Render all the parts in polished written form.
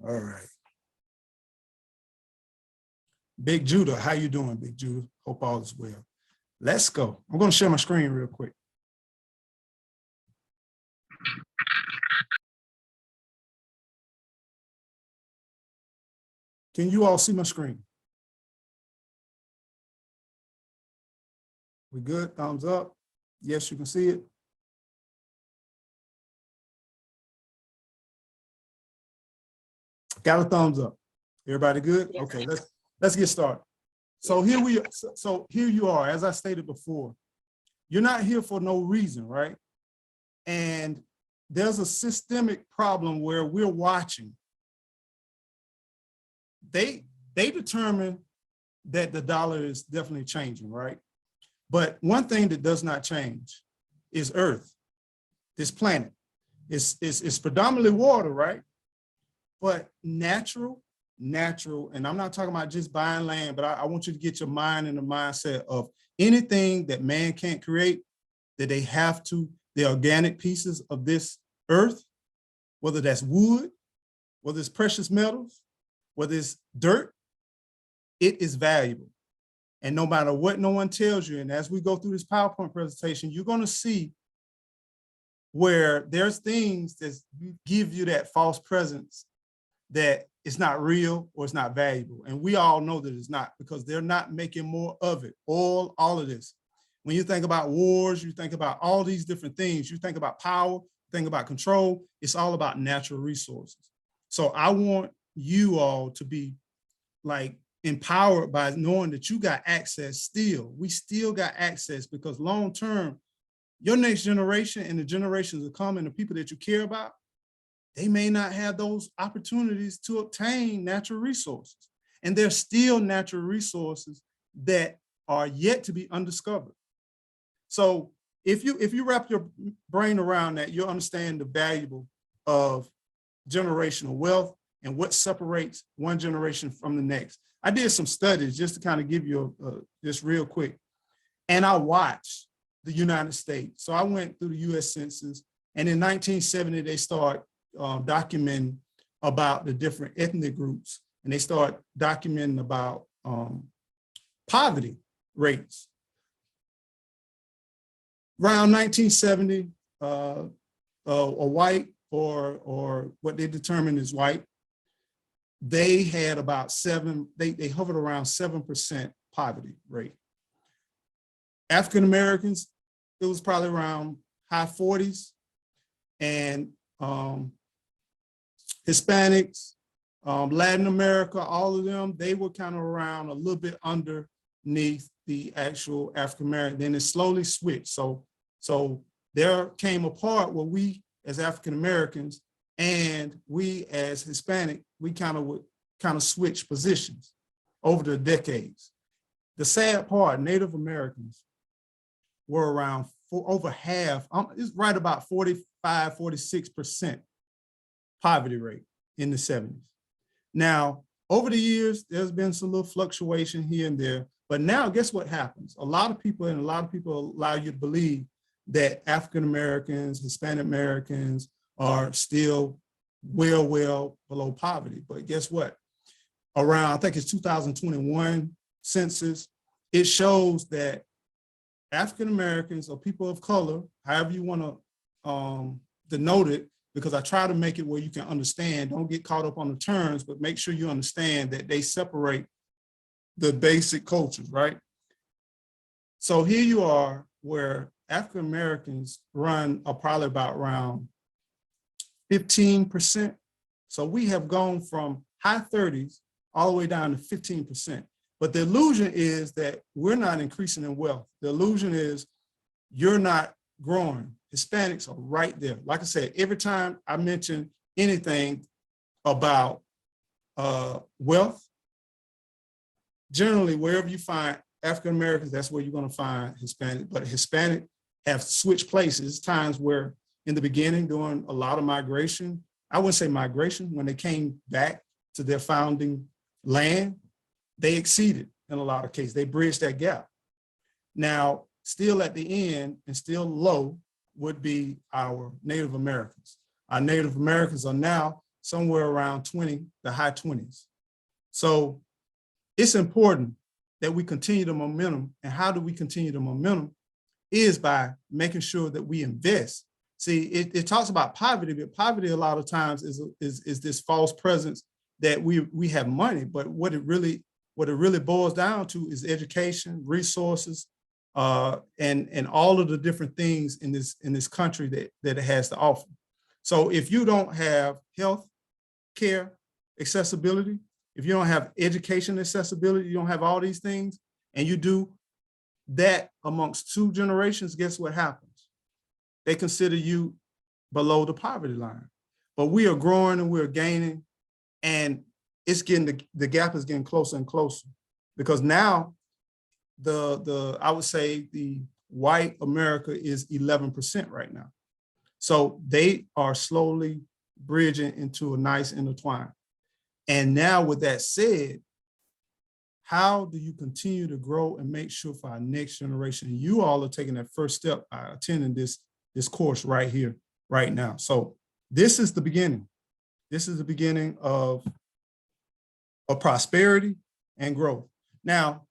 All right. Big Judah, how you doing, Big Judah? Hope all is well. Let's go. I'm going to share my screen real quick. Can you all see my screen? We good? Thumbs up. Yes, you can see it. Got a thumbs up. Everybody good? Yes. Okay, let's get started. So here you are, as I stated before. You're not here for no reason, right? And there's a systemic problem where we're watching. They determine that the dollar is definitely changing, right? But one thing that does not change is Earth, this planet. It's predominantly water, right? But natural, and I'm not talking about just buying land, but I want you to get your mind in the mindset of anything that man can't create, that they have to, the organic pieces of this earth, whether that's wood, whether it's precious metals, whether it's dirt, it is valuable. And no matter what no one tells you, and as we go through this PowerPoint presentation, you're going to see where there's things that give you that false presence that it's not real or it's not valuable. And we all know that it's not, because they're not making more of it. All of this. When you think about wars, you think about all these different things, you think about power, think about control, it's all about natural resources. So I want you all to be like empowered by knowing that you got access still. We still got access, because long term, your next generation and the generations that come and the people that you care about, they may not have those opportunities to obtain natural resources. And there's still natural resources that are yet to be undiscovered. So if you wrap your brain around that, you'll understand the value of generational wealth and what separates one generation from the next. I did some studies just to kind of give you this real quick. And I watched the United States. So I went through the US Census, and in 1970, they start documenting about the different ethnic groups, and they start documenting about poverty rates. Around 1970, a white, or what they determined as white, they had about they hovered around 7% poverty rate. African Americans, it was probably around high 40s, and Hispanics, Latin America, all of them, they were kind of around a little bit underneath the actual African American. Then it slowly switched. So there came a part where we as African Americans and we as Hispanic, we kind of switch positions over the decades. The sad part, Native Americans were around over half, it's right about 45, 46% poverty rate in the 70s. Now, over the years, there's been some little fluctuation here and there, but now guess what happens? A lot of people allow you to believe that African Americans, Hispanic Americans are still well below poverty. But guess what? Around, I think it's 2021 census, it shows that African Americans or people of color, however you want to denote it, because I try to make it where you can understand, don't get caught up on the terms, but make sure you understand that they separate the basic cultures, right? So here you are where African Americans run probably about around 15%. So we have gone from high 30s all the way down to 15%. But the illusion is that we're not increasing in wealth. The illusion is you're not growing. Hispanics are right there. Like I said, every time I mention anything about wealth, generally wherever you find African Americans, that's where you're going to find Hispanic. But Hispanic have switched places. Times where in the beginning, during a lot of migration, I wouldn't say migration, when they came back to their founding land, they exceeded in a lot of cases. They bridged that gap. Now, still at the end and still low would be our Native Americans. Our Native Americans are now somewhere around 20, the high 20s. So it's important that we continue the momentum. And how do we continue the momentum? Is by making sure that we invest. See, it talks about poverty, but poverty a lot of times is this false presence that we have money, but what it really boils down to is education, resources, and all of the different things in this country that it has to offer. So if you don't have health care accessibility, if you don't have education accessibility, you don't have all these things, and you do that amongst 2 generations, guess what happens? They consider you below the poverty line. But we are growing and we're gaining, and it's getting the gap is getting closer and closer, because now I would say the white America is 11% right now. So they are slowly bridging into a nice intertwine. And now with that said, how do you continue to grow and make sure for our next generation? You all are taking that first step by attending this course right here, right now. So this is the beginning. This is the beginning of prosperity and growth. Now,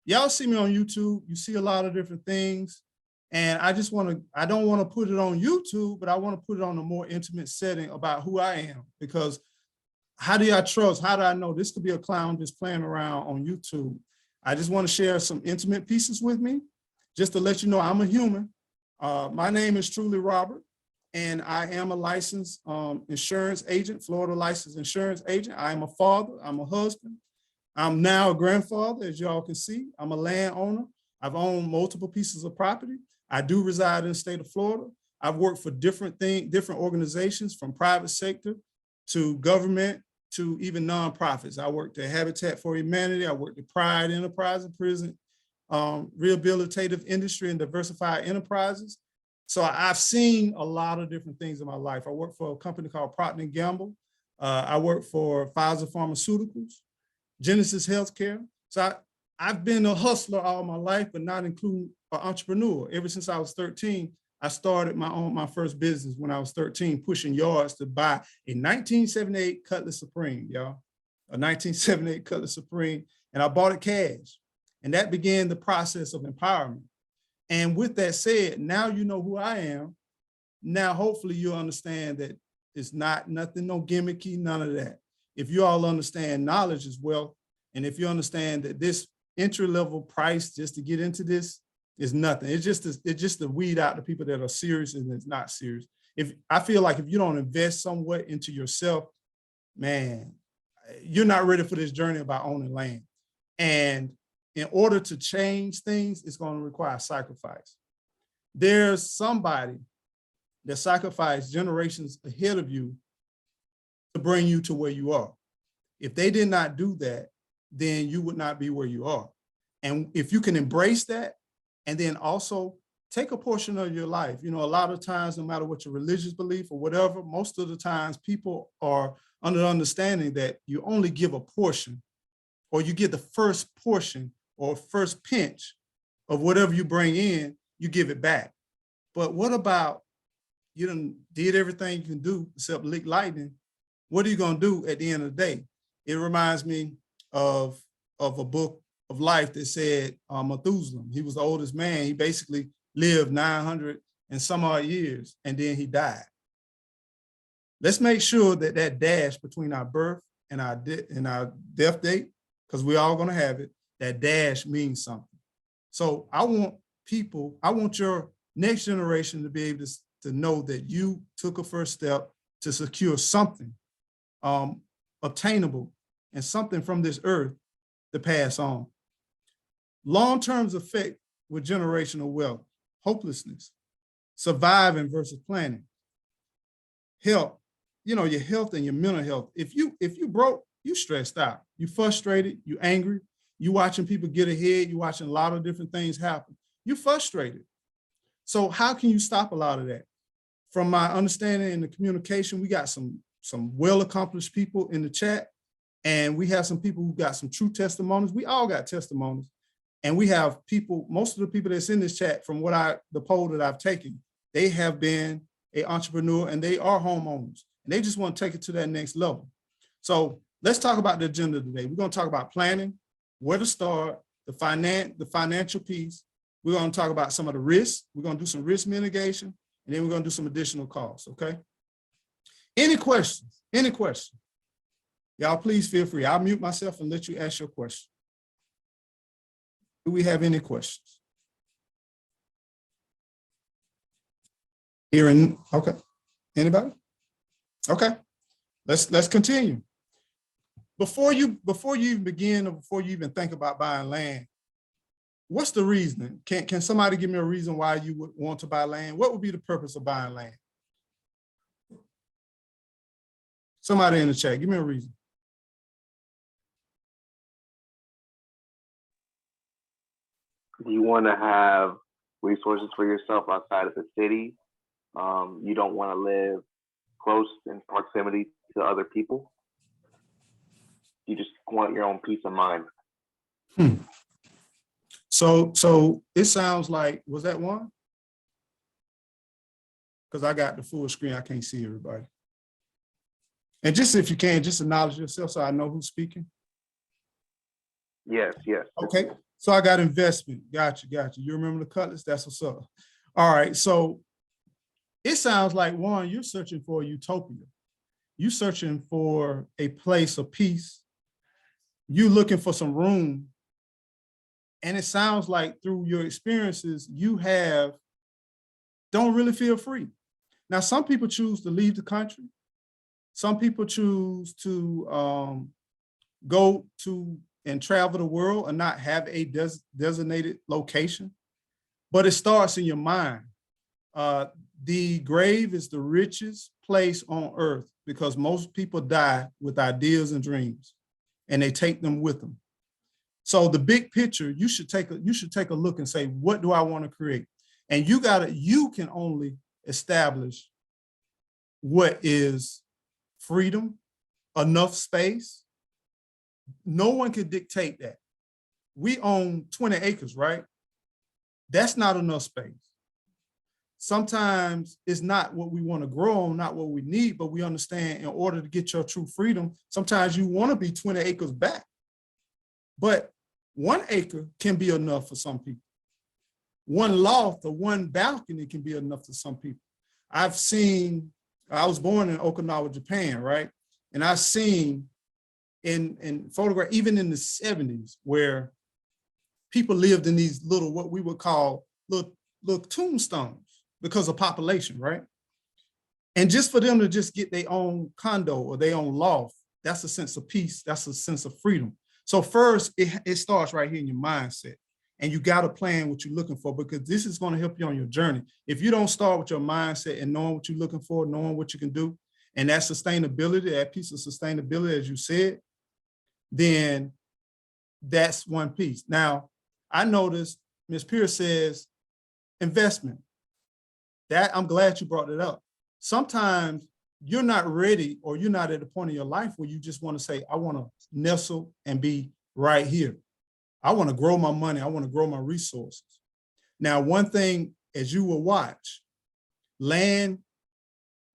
y'all see me on YouTube, you see a lot of different things. And I don't want to put it on YouTube, but I want to put it on a more intimate setting about who I am, because how do I trust? How do I know this could be a clown just playing around on YouTube? I just want to share some intimate pieces with me, just to let you know I'm a human. My name is Truly Robert, and I am a licensed insurance agent, Florida licensed insurance agent. I am a father, I'm a husband. I'm now a grandfather, as y'all can see. I'm a landowner. I've owned multiple pieces of property. I do reside in the state of Florida. I've worked for different organizations, from private sector to government to even nonprofits. I worked at Habitat for Humanity. I worked at Pride Enterprise, prison, rehabilitative industry, and diversified enterprises. So I've seen a lot of different things in my life. I worked for a company called Procter & Gamble. I worked for Pfizer Pharmaceuticals, Genesis Healthcare. So I've been a hustler all my life, but not including an entrepreneur. Ever since I was 13, I started my first business when I was 13, pushing yards to buy a 1978 Cutlass Supreme, y'all, a 1978 Cutlass Supreme, and I bought it cash. And that began the process of empowerment. And with that said, now you know who I am. Now, hopefully you'll understand that it's nothing, no gimmicky, none of that. If you all understand knowledge is wealth, and if you understand that this entry-level price just to get into this is nothing. It's just to weed out the people that are serious and it's not serious. I feel like if you don't invest somewhat into yourself, man, you're not ready for this journey about owning land. And in order to change things, it's going to require sacrifice. There's somebody that sacrificed generations ahead of you to bring you to where you are. If they did not do that, then you would not be where you are. And if you can embrace that, and then also take a portion of your life. You know, a lot of times, no matter what your religious belief or whatever, most of the times people are under the understanding that you only give a portion, or you get the first portion or first pinch of whatever you bring in, you give it back. But what about you done did everything you can do except lick lightning? What are you gonna do at the end of the day? It reminds me of a book of life that said Methuselah. He was the oldest man. He basically lived 900 and some odd years, and then he died. Let's make sure that that dash between our birth and our death date, because we're all going to have it, that dash means something. So I want your next generation to be able to know that you took a first step to secure something obtainable and something from this earth to pass on. Long-term effect with generational wealth, hopelessness, surviving versus planning, health, you know, your health and your mental health. If you broke, you stressed out, you frustrated, you angry, you watching people get ahead, you watching a lot of different things happen, you frustrated. So how can you stop a lot of that? From my understanding in the communication, we got some well-accomplished people in the chat, and we have some people who got some true testimonies. We all got testimonies. And we have people, most of the people that's in this chat, from the poll that I've taken, they have been an entrepreneur and they are homeowners. and they just want to take it to that next level. So let's talk about the agenda today. We're going to talk about planning, where to start, the financial piece. We're going to talk about some of the risks. We're going to do some risk mitigation, and then we're going to do some additional costs, okay? Any questions? Any questions? Y'all, please feel free. I'll mute myself and let you ask your question. Do we have any questions? Hearing, okay. Anybody? Okay. Let's continue. Before you even begin, or before you even think about buying land, what's the reason? Can somebody give me a reason why you would want to buy land? What would be the purpose of buying land? Somebody in the chat, give me a reason. You want to have resources for yourself outside of the city. You don't want to live close in proximity to other people. You just want your own peace of mind. So it sounds like, was that one? Because I got the full screen, I can't see everybody. And just if you can, just acknowledge yourself so I know who's speaking. Yes. Okay, so I got investment. Gotcha. You remember the Cutlets? That's what's up. All right, so it sounds like, one, you're searching for a utopia. You're searching for a place of peace. You're looking for some room. And it sounds like through your experiences, you don't really feel free. Now, some people choose to leave the country. Some people choose to go to and travel the world and not have a designated location. But it starts in your mind. The grave is the richest place on earth because most people die with ideas and dreams, and they take them with them. So the big picture, you should take a look and say, what do I want to create? And you can only establish what is freedom, enough space. No one can dictate that. We own 20 acres, right? That's not enough space. Sometimes it's not what we want to grow on, not what we need, but we understand in order to get your true freedom, sometimes you want to be 20 acres back. But 1 acre can be enough for some people. One loft or one balcony can be enough for some people. I was born in Okinawa, Japan, right? And I've seen in photograph, even in the 70s, where people lived in these little, what we would call little tombstones because of population, right? And just for them to just get their own condo or their own loft, that's a sense of peace, that's a sense of freedom. So first, it starts right here in your mindset. And you got to plan what you're looking for, because this is going to help you on your journey. If you don't start with your mindset and knowing what you're looking for, knowing what you can do, and that sustainability, that piece of sustainability, as you said, then that's one piece. Now, I noticed Ms. Pierce says investment. That, I'm glad you brought it up. Sometimes you're not ready, or you're not at a point in your life where you just want to say, I want to nestle and be right here. I want to grow my money. I want to grow my resources. Now, one thing, as you will watch, land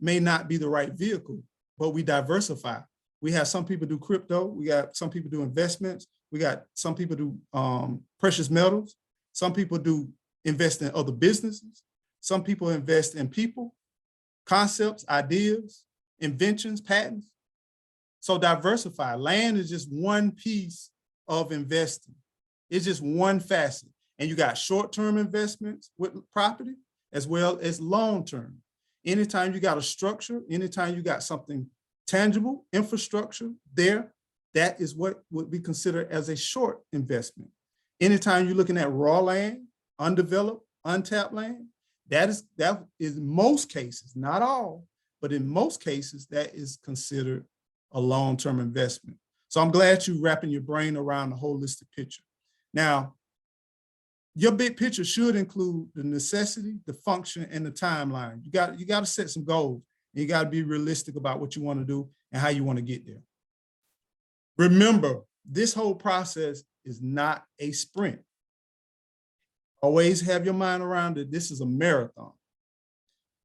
may not be the right vehicle, but we diversify. We have some people do crypto. We got some people do investments. We got some people do precious metals. Some people do invest in other businesses. Some people invest in people, concepts, ideas, inventions, patents. So diversify. Land is just one piece of investing. It's just one facet. And you got short-term investments with property as well as long-term. Anytime you got a structure, anytime you got something tangible, infrastructure there, that is what would be considered as a short investment. Anytime you're looking at raw land, undeveloped, untapped land, that is most cases, not all, but in most cases, that is considered a long-term investment. So I'm glad you're wrapping your brain around the holistic picture. Now, your big picture should include the necessity, the function, and the timeline. You got to set some goals, and you got to be realistic about what you want to do and how you want to get there. Remember, this whole process is not a sprint. Always have your mind around it. This is a marathon.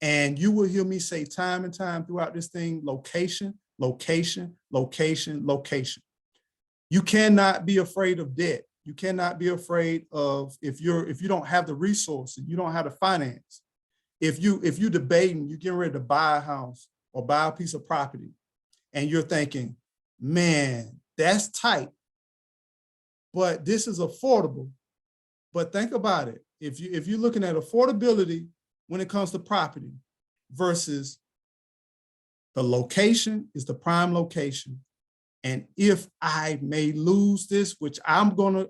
And you will hear me say time and time throughout this thing, location, location, location, location. You cannot be afraid of debt. You cannot be afraid of if you don't have the resources, you don't have the finance. If you debating, you're getting ready to buy a house or buy a piece of property, and you're thinking, man, that's tight, but this is affordable. But think about it. If you're looking at affordability when it comes to property versus the location is the prime location. And if I may lose this, which I'm gonna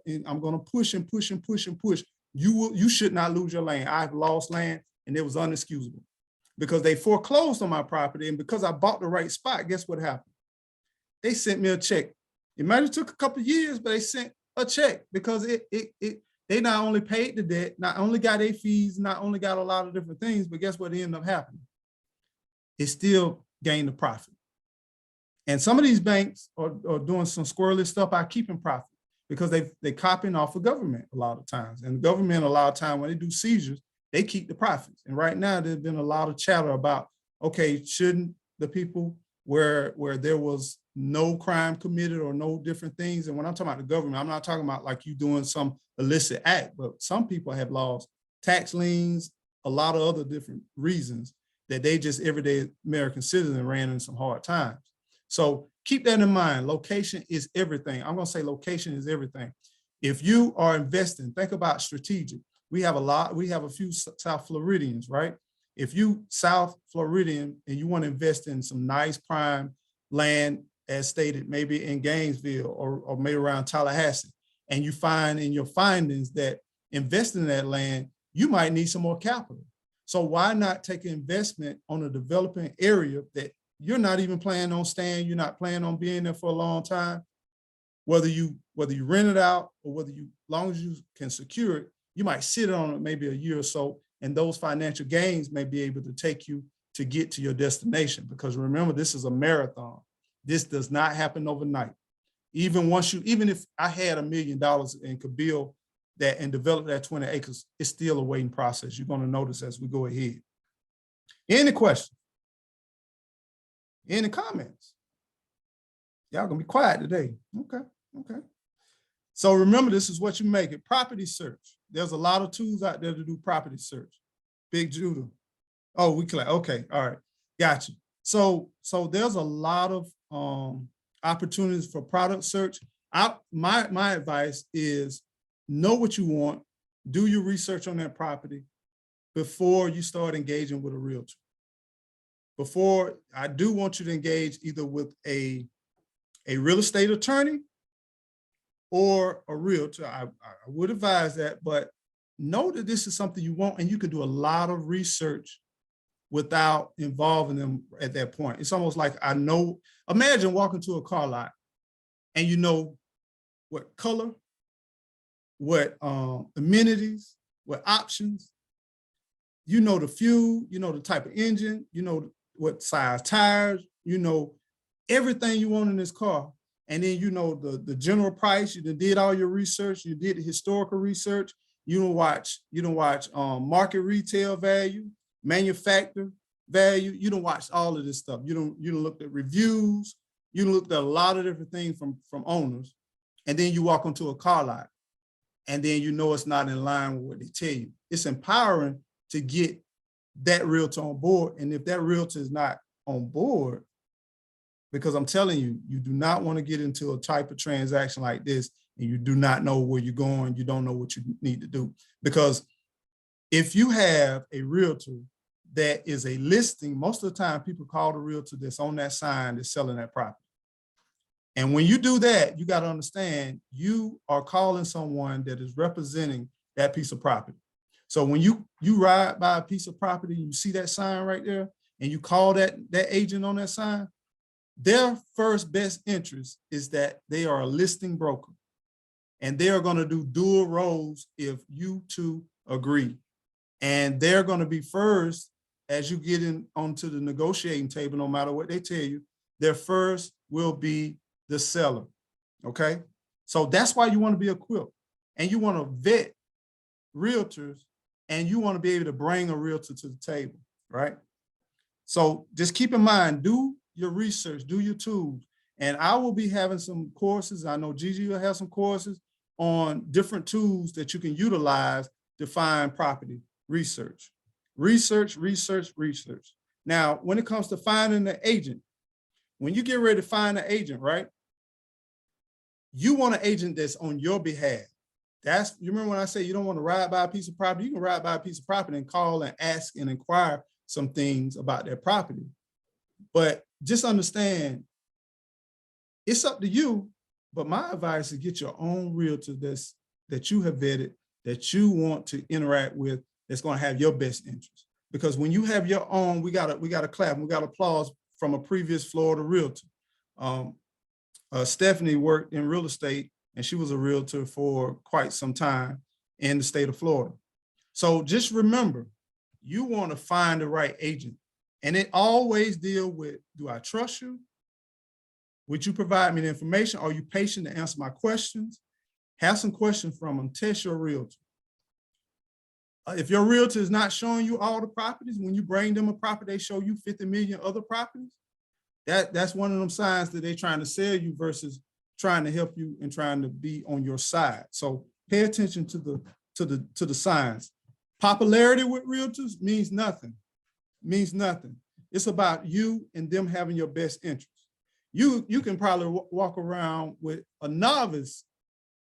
push and push and push and push, you should not lose your land. I've lost land and it was inexcusable because they foreclosed on my property. And because I bought the right spot, guess what happened? They sent me a check. It might have took a couple of years, but they sent a check because they not only paid the debt, not only got their fees, not only got a lot of different things, but guess what ended up happening? It still gained the profit. And some of these banks are doing some squirrely stuff by keeping profit because they copying off of government a lot of times. And the government a lot of times when they do seizures, they keep the profits. And right now there's been a lot of chatter about, okay, shouldn't the people where there was no crime committed or no different things. And when I'm talking about the government, I'm not talking about like you doing some illicit act, but some people have lost tax liens, a lot of other different reasons that they just everyday American citizen ran in some hard times. So keep that in mind. Location is everything. I'm going to say location is everything. If you are investing, think about strategic. We have a few South Floridians, right? If you South Floridian and you want to invest in some nice prime land, as stated, maybe in Gainesville or maybe around Tallahassee, and you find in your findings that investing in that land, you might need some more capital. So why not take an investment on a developing area that you're not even planning on staying, you're not planning on being there for a long time, whether you rent it out or whether you, long as you can secure it, you might sit on it maybe a year or so, and those financial gains may be able to take you to get to your destination. Because remember, this is a marathon. This does not happen overnight. Even if I had $1 million and could build that and develop that 20 acres, it's still a waiting process. You're going to notice as we go ahead. Any questions? Any comments? Y'all gonna be quiet today. Okay. So remember, this is what you make it. Property search. There's a lot of tools out there to do property search. Big Judah. Oh, we collect. Okay, all right, gotcha. So there's a lot of opportunities for product search. My advice is know what you want, do your research on that property before you start engaging with a realtor. Before, I do want you to engage either with a real estate attorney or a realtor. I would advise that, but know that this is something you want, and you can do a lot of research without involving them at that point. It's almost like imagine walking to a car lot and you know what color, what amenities, what options, you know the fuel, you know the type of engine, you know what size tires, you know everything you want in this car. And then you know the general price, you did all your research, you did the historical research, you don't watch market retail value, manufacturer value, you don't watch all of this stuff. You don't look at reviews, you looked at a lot of different things from owners, and then you walk onto a car lot, and then you know it's not in line with what they tell you. It's empowering to get that realtor on board. And if that realtor is not on board, because I'm telling you, you do not want to get into a type of transaction like this and you do not know where you're going, you don't know what you need to do. Because if you have a realtor that is a listing, most of the time people call the realtor that's on that sign that's selling that property. And when you do that, you got to understand you are calling someone that is representing that piece of property. So when you ride by a piece of property, you see that sign right there, and you call that agent on that sign, their first best interest is that they are a listing broker, and they are going to do dual roles if you two agree. And they're going to be first as you get in onto the negotiating table, no matter what they tell you, their first will be the seller. Okay. So that's why you want to be equipped, and you want to vet realtors, and you want to be able to bring a realtor to the table, right? So just keep in mind, do your research, do your tools. And I will be having some courses. I know Gigi will have some courses on different tools that you can utilize to find property research. Research, research, research. Now, when it comes to finding an agent, when you get ready to find an agent, right? You want an agent that's on your behalf. You remember when I say you don't want to ride by a piece of property, you can ride by a piece of property and call and ask and inquire some things about their property. But just understand, it's up to you. But my advice is get your own realtor that you have vetted, that you want to interact with, that's going to have your best interest. Because when you have your own, we got to clap, we got applause from a previous Florida realtor. Stephanie worked in real estate, and she was a realtor for quite some time in the state of Florida. So just remember, you want to find the right agent. And it always deal with, do I trust you? Would you provide me the information? Are you patient to answer my questions? Have some questions from them. Test your realtor. If your realtor is not showing you all the properties, when you bring them a property, they show you 50 million other properties. That's one of them signs that they're trying to sell you versus trying to help you and trying to be on your side. So pay attention to the signs. Popularity with realtors means nothing. Means nothing. It's about you and them having your best interest. You can probably walk around with a novice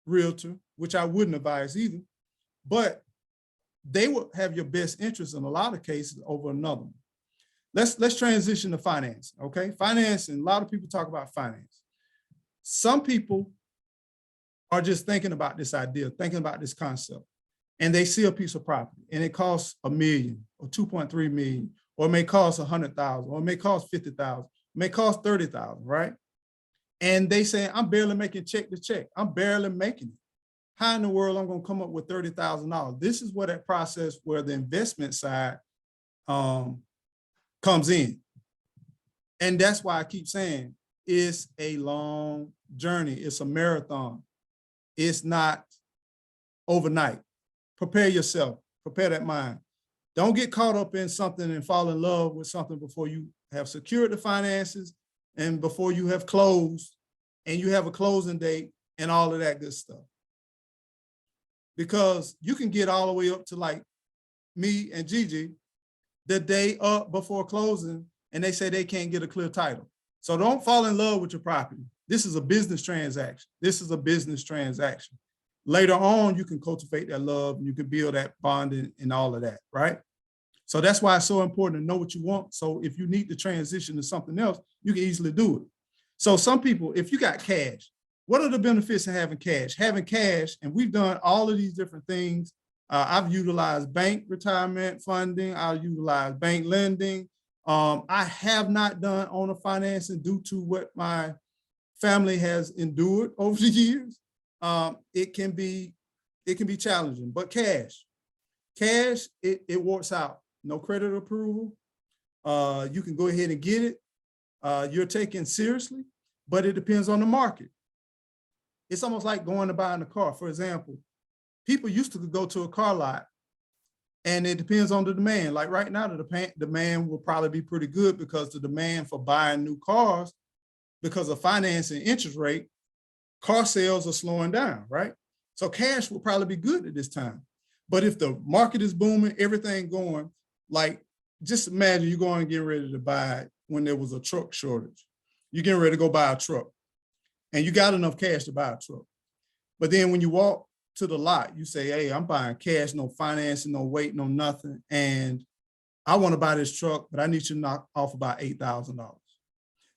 realtor, which I wouldn't advise either, but they will have your best interest in a lot of cases over another one. Let's transition to finance, okay? Finance, and a lot of people talk about finance. Some people are just thinking about this idea, thinking about this concept, and they see a piece of property and it costs $1 million or 2.3 million, or it may cost 100,000, or it may cost 50,000, it may cost 30,000, right? And they say, I'm barely making check to check. I'm barely making it. How in the world I'm gonna come up with $30,000? This is where that process, where the investment side comes in. And that's why I keep saying it's a long journey. It's a marathon. It's not overnight. Prepare yourself, prepare that mind. Don't get caught up in something and fall in love with something before you have secured the finances and before you have closed and you have a closing date and all of that good stuff. Because you can get all the way up to like me and Gigi the day up before closing, and they say they can't get a clear title. So don't fall in love with your property. This is a business transaction. This is a business transaction. Later on, you can cultivate that love and you can build that bond and all of that, right? So that's why it's so important to know what you want. So if you need to transition to something else, you can easily do it. So some people, if you got cash, what are the benefits of having cash? Having cash, and we've done all of these different things. I've utilized bank retirement funding. I've utilized bank lending. I have not done owner financing due to what my family has endured over the years. It can be challenging, but cash, it works out. No credit approval. You can go ahead and get it. You're taken seriously, but it depends on the market. It's almost like going to buying a car. For example, people used to go to a car lot, and it depends on the demand. Like right now, the demand will probably be pretty good because the demand for buying new cars, because of financing interest rate, car sales are slowing down, right? So cash will probably be good at this time. But if the market is booming, everything going, like just imagine you're going and getting ready to buy when there was a truck shortage. You're getting ready to go buy a truck and you got enough cash to buy a truck. But then when you walk to the lot, you say, hey, I'm buying cash, no financing, no wait, no nothing. And I want to buy this truck, but I need you to knock off about $8,000.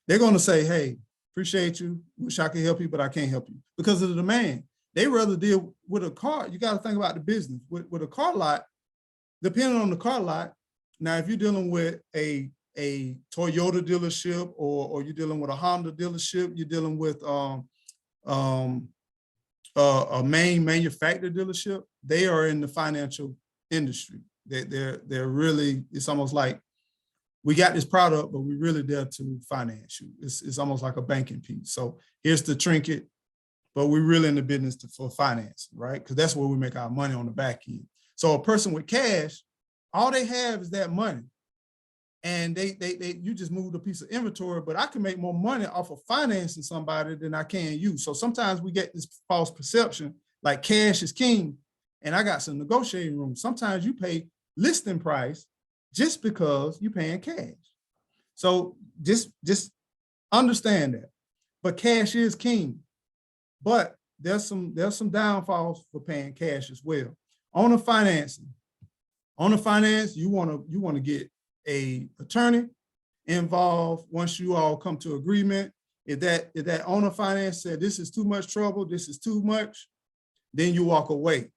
They're going to say, hey, appreciate you. Wish I could help you, but I can't help you because of the demand. They rather deal with a car. You got to think about the business. With a car lot, depending on the car lot, now if you're dealing with a Toyota dealership or you're dealing with a Honda dealership, you're dealing with a main manufacturer dealership, they are in the financial industry. They're really, it's almost like, we got this product, but we really there to finance you. It's almost like a banking piece. So here's the trinket, but we're really in the business for finance, right? Because that's where we make our money on the back end. So a person with cash, all they have is that money. and you just moved a piece of inventory, but I can make more money off of financing somebody than I can you. So sometimes we get this false perception like cash is king, and I got some negotiating room. Sometimes you pay listing price just because you're paying cash. So just understand that. But cash is king. But there's some downfalls for paying cash as well. On the finance, you want to get a attorney involved once you all come to agreement. If that owner finance said this is too much trouble, this is too much, then you walk away.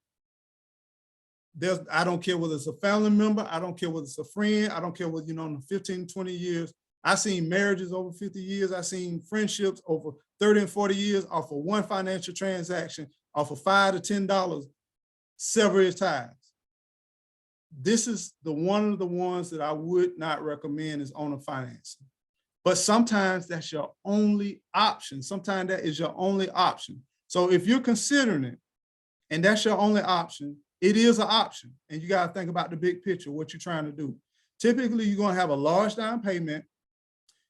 I don't care whether it's a family member, I don't care whether it's a friend, I don't care whether, in 15, 20 years. I've seen marriages over 50 years, I've seen friendships over 30 and 40 years off of one financial transaction, off of $5 to $10 several times. This is one of the ones that I would not recommend is owner financing. But sometimes that's your only option. Sometimes that is your only option. So if you're considering it and that's your only option, it is an option. And you got to think about the big picture, what you're trying to do. Typically, you're going to have a large down payment.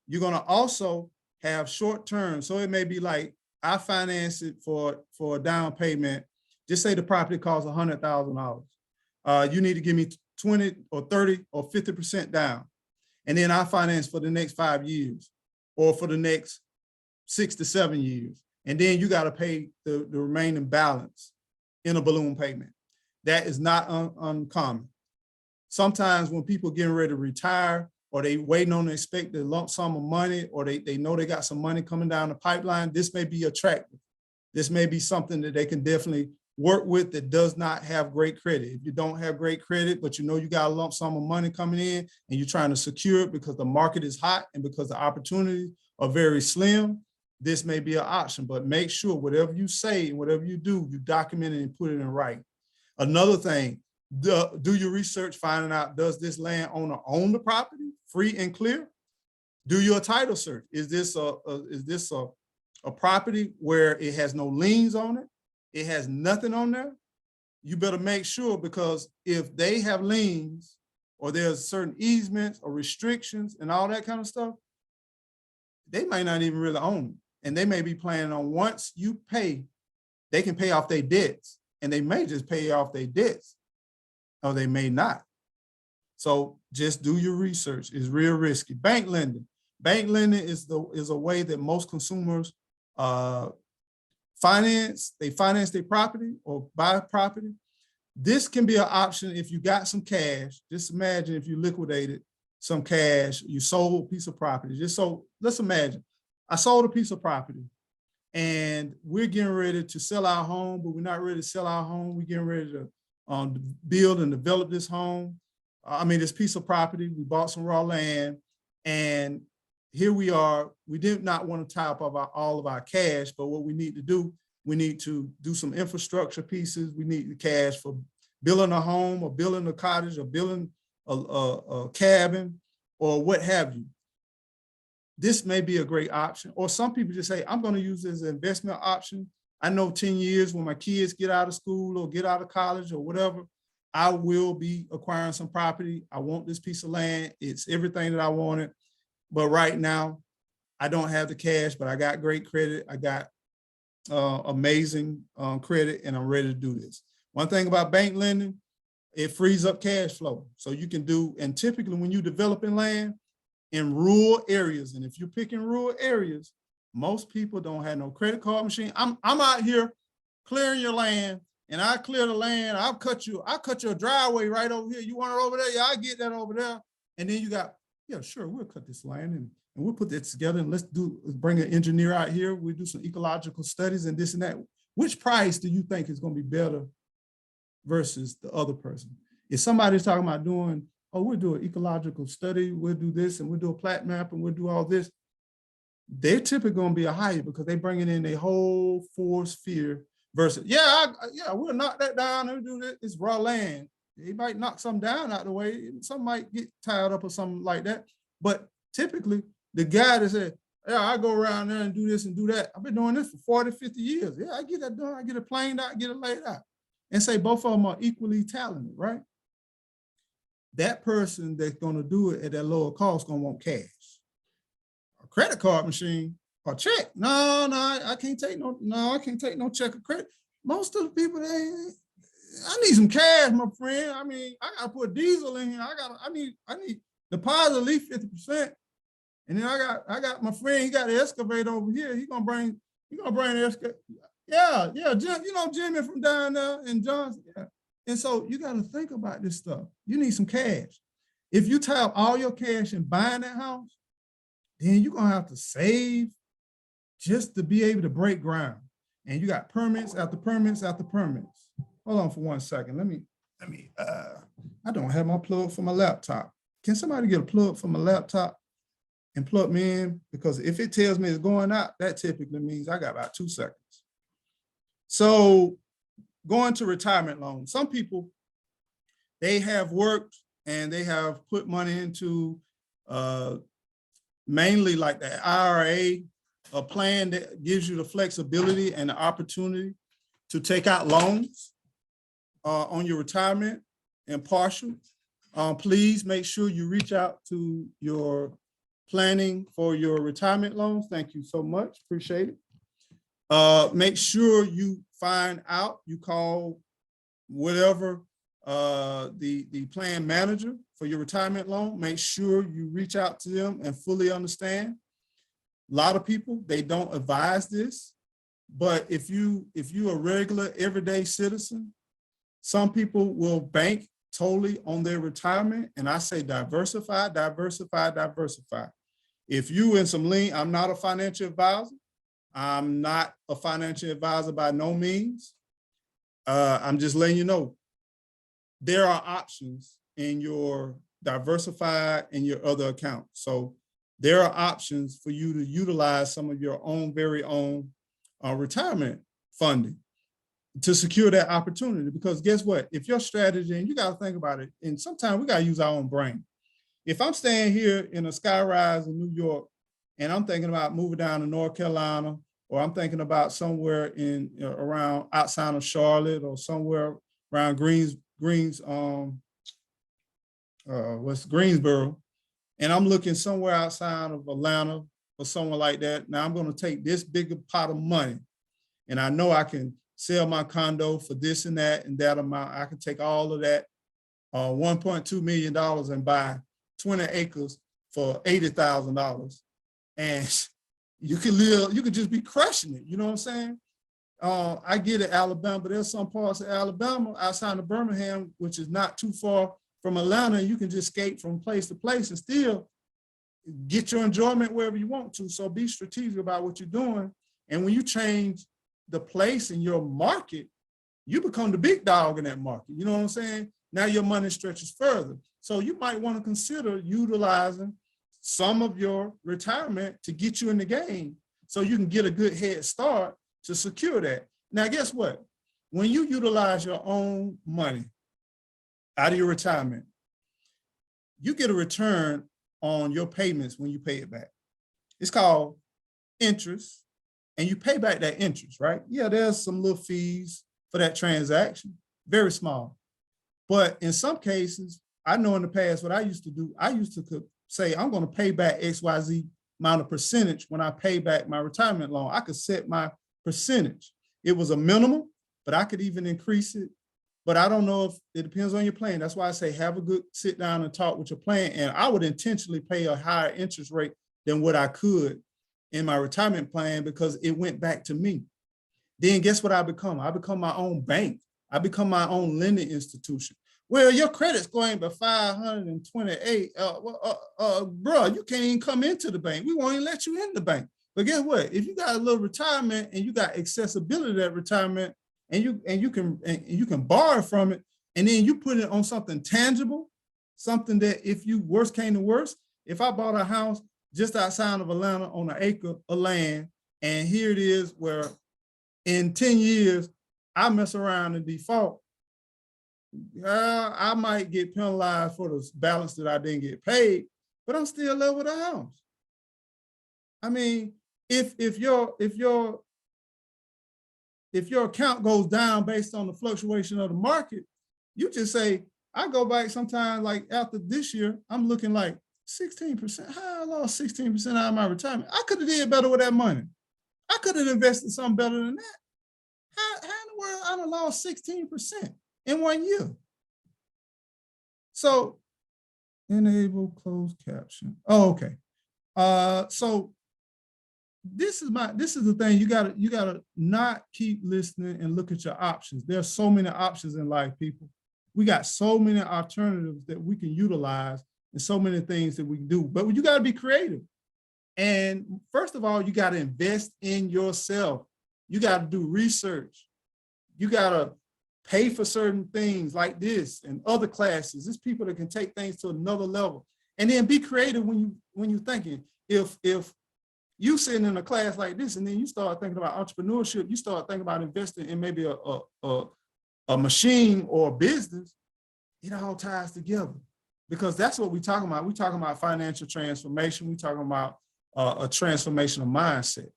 You're going to also have short term. So it may be like, I finance it for a down payment. Just say the property costs $100,000. You need to give me 20 or 30 or 50% down. And then I finance for the next 5 years or for the next 6 to 7 years. And then you got to pay the remaining balance in a balloon payment. That is not uncommon. Sometimes when people getting ready to retire or they waiting on the expected lump sum of money, or they know they got some money coming down the pipeline, this may be attractive. This may be something that they can definitely work with that does not have great credit. If you don't have great credit, but you got a lump sum of money coming in and you're trying to secure it because the market is hot and because the opportunities are very slim, this may be an option. But make sure whatever you say and whatever you do, you document it and put it in writing. Another thing, do your research finding out, does this landowner own the property free and clear? Do your title search. Is this a property where it has no liens on it? It has nothing on there? You better make sure, because if they have liens or there's certain easements or restrictions and all that kind of stuff, they might not even really own it. And they may be planning on, once you pay, they can pay off their debts, and they may just pay off their debts, or they may not. So just do your research. It's real risky. Bank lending. Bank lending is a way that most consumers finance their property or buy property. This can be an option if you got some cash. Just imagine if you liquidated some cash, you sold a piece of property. Let's imagine I sold a piece of property and we're getting ready to sell our home, but we're not ready to sell our home. We're getting ready to build and develop this home. This piece of property. We bought some raw land, and here we are. We did not want to tie up all of our cash, but what we need to do, we need to do some infrastructure pieces. We need the cash for building a home or building a cottage or building a cabin or what have you. This may be a great option. Or some people just say, I'm going to use this as an investment option. I know 10 years when my kids get out of school or get out of college or whatever, I will be acquiring some property. I want this piece of land. It's everything that I wanted. But right now, I don't have the cash, but I got great credit. I got amazing credit, and I'm ready to do this. One thing about bank lending, it frees up cash flow. So you can do, and typically when you developing land in rural areas, and if you're picking rural areas, most people don't have no credit card machine. I'm out here clearing your land, and I clear the land. I'll cut your driveway right over here. You want it over there? Yeah, I get that over there. And then you got, yeah, sure, we'll cut this land and we'll put that together, and let's bring an engineer out here. We'll do some ecological studies and this and that. Which price do you think is going to be better versus the other person? If somebody's talking about doing, oh, we'll do an ecological study, we'll do this, and we'll do a plat map, and we'll do all this, they're typically going to be a higher because they're bringing in a whole force sphere versus, we'll knock that down and do this. It's raw land. They might knock some down out the way. Some might get tied up or something like that. But typically, the guy that said, yeah, I go around there and do this and do that. I've been doing this for 40, 50 years. Yeah, I get that done. I get it planed out, get it laid out. And say both of them are equally talented, right? that person that's gonna do it at that lower cost gonna want cash. A credit card machine or check. No, I can't take I can't take no check or credit. Most of the people, I need some cash, my friend. I mean, I gotta put diesel in here. I need deposit at least 50%. And then I got my friend, he got the excavator over here. He gonna bring the excavator. Yeah, Jim, Jimmy from down there in Johnson. Yeah. And so you gotta think about this stuff. You need some cash. If you tie up all your cash in buying that house, then you're gonna have to save just to be able to break ground. And you got permits after permits after permits. Hold on for 1 second. I don't have my plug for my laptop. Can somebody get a plug for my laptop and plug me in? Because if it tells me it's going out, that typically means I got about 2 seconds. So going to retirement loans, some people, they have worked and they have put money into mainly like the IRA, a plan that gives you the flexibility and the opportunity to take out loans on your retirement and partial. Please make sure you reach out to your planning for your retirement loans. Thank you so much, appreciate it. Make sure you find out, you call whatever the plan manager for your retirement loan. Make sure you reach out to them and fully understand. A lot of people, they don't advise this, but if you a regular everyday citizen, some people will bank totally on their retirement. And I say diversify, diversify, diversify. If you in some lean, I'm not a financial advisor. I'm not a financial advisor by no means. I'm just letting you know, there are options in your diversified and your other accounts. So there are options for you to utilize some of your own very own retirement funding to secure that opportunity. Because guess what? If your strategy, and you got to think about it, and sometimes we got to use our own brain. If I'm staying here in a skyrise in New York, and I'm thinking about moving down to North Carolina, or I'm thinking about somewhere in around outside of Charlotte, or somewhere around Greensboro, and I'm looking somewhere outside of Atlanta or somewhere like that. Now I'm going to take this bigger pot of money, and I know I can sell my condo for this and that amount. I can take all of that $1.2 million and buy 20 acres for $80,000. And you could just be crushing it. You know what I'm saying? I get it, Alabama, but there's some parts of Alabama outside of Birmingham, which is not too far from Atlanta. You can just skate from place to place and still get your enjoyment wherever you want to. So be strategic about what you're doing. And when you change the place in your market, you become the big dog in that market. You know what I'm saying? Now your money stretches further. So you might want to consider utilizing some of your retirement to get you in the game so you can get a good head start to secure that. Now, guess what? When you utilize your own money out of your retirement, you get a return on your payments when you pay it back. It's called interest, and you pay back that interest, right? Yeah, there's some little fees for that transaction, very small. But in some cases, I know in the past what I used to do, I used to say, I'm going to pay back XYZ amount of percentage when I pay back my retirement loan. I could set my percentage. It was a minimum, but I could even increase it. But I don't know if it depends on your plan. That's why I say have a good sit down and talk with your plan. And I would intentionally pay a higher interest rate than what I could in my retirement plan because it went back to me. Then guess what I become? I become my own bank. I become my own lending institution. Well, your credit's going by 528. Bro, you can't even come into the bank. We won't even let you in the bank. But guess what? If you got a little retirement and you got accessibility to that retirement, and you can borrow from it, and then you put it on something tangible, something that if you worst came to worst, if I bought a house just outside of Atlanta on an acre of land, and here it is where in 10 years I mess around and default, I might get penalized for the balance that I didn't get paid, but I'm still left with a house. I mean, if your account goes down based on the fluctuation of the market, you just say, I go back sometimes, like after this year, I'm looking like 16%. How I lost 16% out of my retirement? I could have did better with that money. I could have invested something better than that. How in the world I done lost 16% in 1 year? So enable closed caption. Oh, okay. So this is the thing. You gotta not keep listening and look at your options. There's so many options in life, people. We got so many alternatives that we can utilize and so many things that we can do, but you gotta be creative. And first of all, you gotta invest in yourself. You gotta do research. You gotta pay for certain things like this and other classes. There's people that can take things to another level. And then be creative when you're thinking. If you sitting in a class like this and then you start thinking about entrepreneurship, you start thinking about investing in maybe a machine or a business, it all ties together. Because that's what we're talking about. We're talking about financial transformation. We're talking about a transformational mindset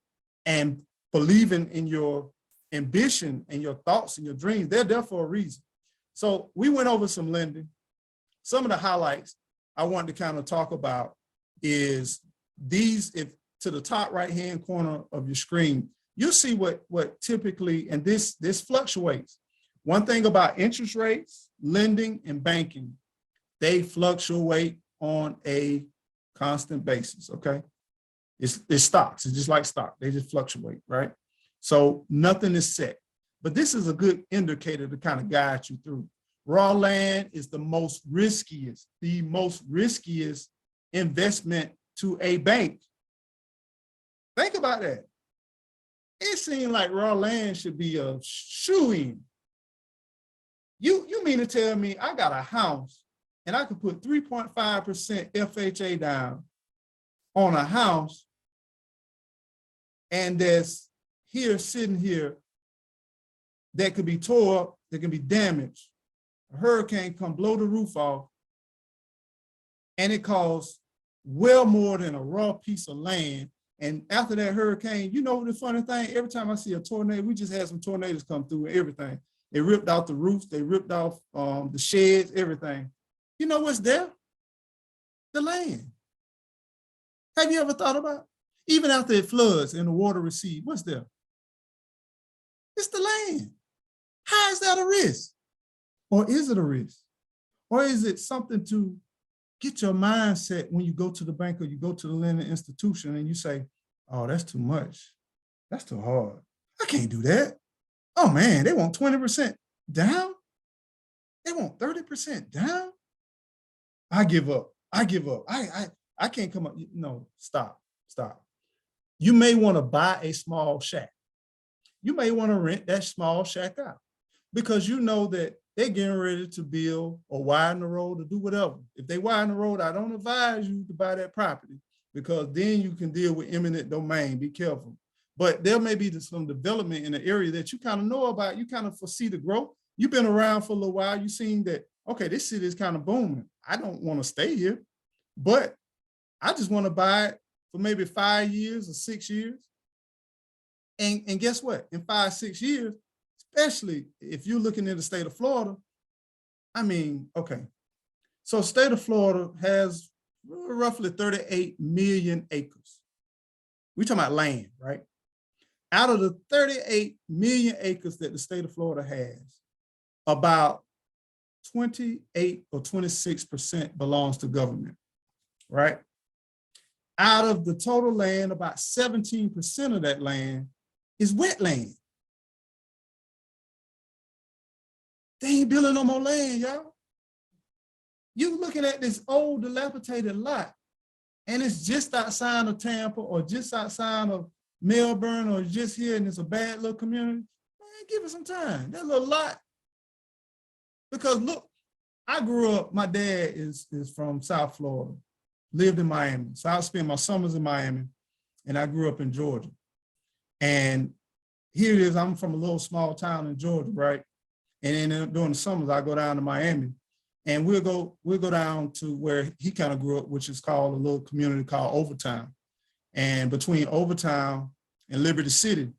and believing in your ambition and your thoughts and your dreams. They're there for a reason. So we went over some lending. Some of the highlights I wanted to kind of talk about is these. If to the top right-hand corner of your screen, you'll see what typically, and this fluctuates. One thing about interest rates, lending, and banking, they fluctuate on a constant basis, okay? It's stocks, it's just like stock, they just fluctuate, right? So nothing is set, but this is a good indicator to kind of guide you through. Raw land is the most riskiest investment to a bank. Think about that. It seems like raw land should be a shoo-in. You mean to tell me I got a house and I could put 3.5% FHA down on a house, and there's sitting here that could be tore up, that can be damaged. A hurricane come blow the roof off, and it costs well more than a raw piece of land. And after that hurricane, you know the funny thing, every time I see a tornado, we just had some tornadoes come through and everything. They ripped out the roofs, they ripped off the sheds, everything. You know what's there? The land. Have you ever thought about it? Even after it floods and the water recedes, what's there? It's the land. How is that a risk? Or is it a risk? Or is it something to get your mindset when you go to the bank or you go to the lending institution and you say, oh, that's too much. That's too hard. I can't do that. Oh man, they want 20% down? They want 30% down? I give up. I can't come up. No, stop. You may want to buy a small shack. You may want to rent that small shack out because you know that they're getting ready to build or widen the road or do whatever. If they widen the road, I don't advise you to buy that property because then you can deal with eminent domain. Be careful. But there may be some development in the area that you kind of know about. You kind of foresee the growth. You've been around for a little while. You've seen that, okay, this city is kind of booming. I don't want to stay here, but I just want to buy it for maybe 5 years or 6 years. And guess what? In 5, 6 years, especially if you're looking in the state of Florida, I mean, okay. So state of Florida has roughly 38 million acres. We're talking about land, right? Out of the 38 million acres that the state of Florida has, about 28 or 26% belongs to government, right? Out of the total land, about 17% of that land is wetland. They ain't building no more land, y'all. You looking at this old dilapidated lot, and it's just outside of Tampa or just outside of Melbourne or just here, and it's a bad little community. Man, give it some time. That little lot. Because look, I grew up, my dad is from South Florida, lived in Miami. So I spent my summers in Miami, and I grew up in Georgia. And here it is, I'm from a little small town in Georgia, right? And then during the summers, I go down to Miami, and we'll go down to where he kind of grew up, which is called a little community called Overtown. And between Overtown and Liberty City,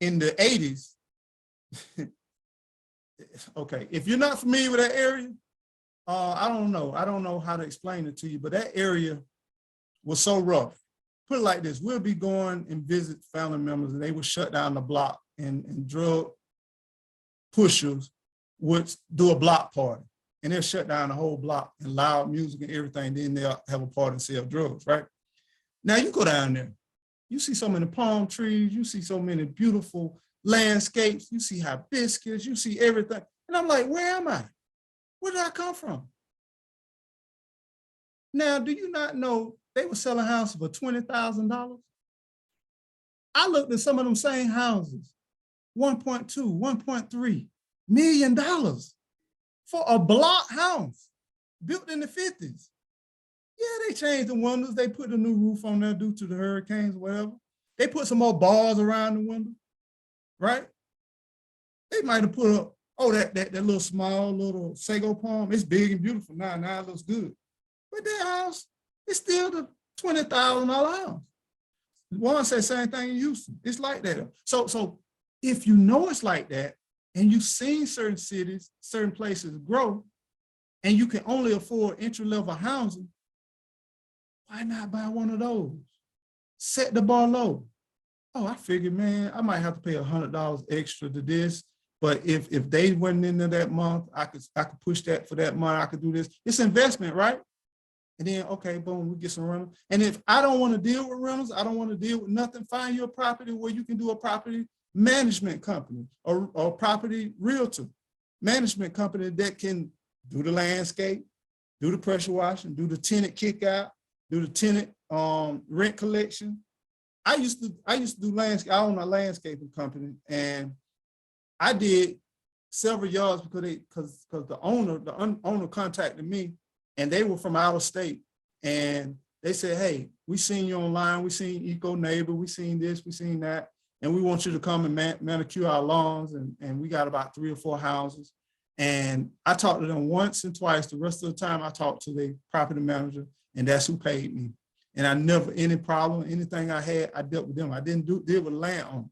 in the 80s, okay, if you're not familiar with that area, I don't know. I don't know how to explain it to you, but that area was so rough. Put it like this, we'll be going and visit family members and they would shut down the block and drug pushers would do a block party and they'll shut down the whole block and loud music and everything. Then they'll have a party and sell drugs, right? Now you go down there, you see so many palm trees, you see so many beautiful landscapes, you see hibiscus, you see everything. And I'm like, where am I? Where did I come from? Now, do you not know they were selling houses for $20,000? I looked at some of them same houses, $1.2, $1.3 million for a block house built in the 50s. Yeah, they changed the windows. They put a new roof on there due to the hurricanes or whatever. They put some more bars around the window, right? They might have put up, oh, that little small little sago palm. It's big and beautiful now. Now it looks good. But that house is still the $20,000 house. One said same thing in Houston. It's like that. So if you know it's like that, and you've seen certain cities, certain places grow, and you can only afford entry-level housing, why not buy one of those? Set the bar low. Oh, I figured, man, I might have to pay $100 extra to this, but if they went into that month, I could push that for that month. I could do this. It's investment, right? And then, okay, boom, we get some rentals. And if I don't want to deal with rentals, I don't want to deal with nothing, find you a property where you can do a property management company or property realtor management company that can do the landscape, do the pressure washing, do the tenant kick out, do the tenant rent collection. I used to do landscape. I own a landscaping company, and I did several yards because the owner contacted me, and they were from out of state, and they said, "Hey, we seen you online. We seen Eco Neighbor. We seen this. We seen that, and we want you to come and manicure our lawns." And we got about 3 or 4 houses. And I talked to them once and twice. The rest of the time, I talked to the property manager, and that's who paid me. And I never, any problem, anything I had, I dealt with them. I didn't deal with landowner.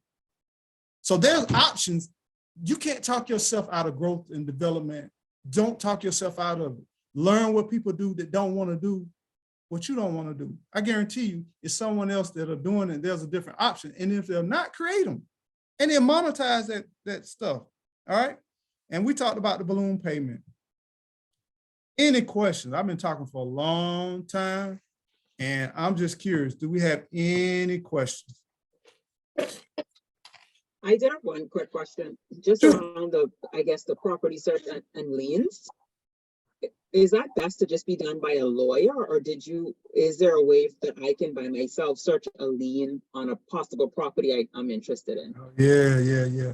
So there's options. You can't talk yourself out of growth and development. Don't talk yourself out of it. Learn what people do that don't want to do what you don't want to do. I guarantee you, it's someone else that are doing it. There's a different option. And if they're not, create them. And then monetize that stuff. All right. And we talked about the balloon payment. Any questions? I've been talking for a long time, and I'm just curious, do we have any questions? I did have one quick question, just around the property search and liens. Is that best to just be done by a lawyer, or is there a way that I can by myself search a lien on a possible property I'm interested in? Yeah.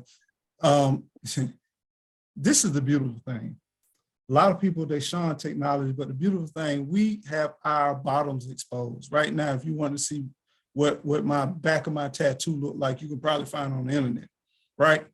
This is the beautiful thing. A lot of people, they shun technology, but the beautiful thing, we have our bottoms exposed. Right now, if you want to see what my back of my tattoo look like, you can probably find on the internet, right?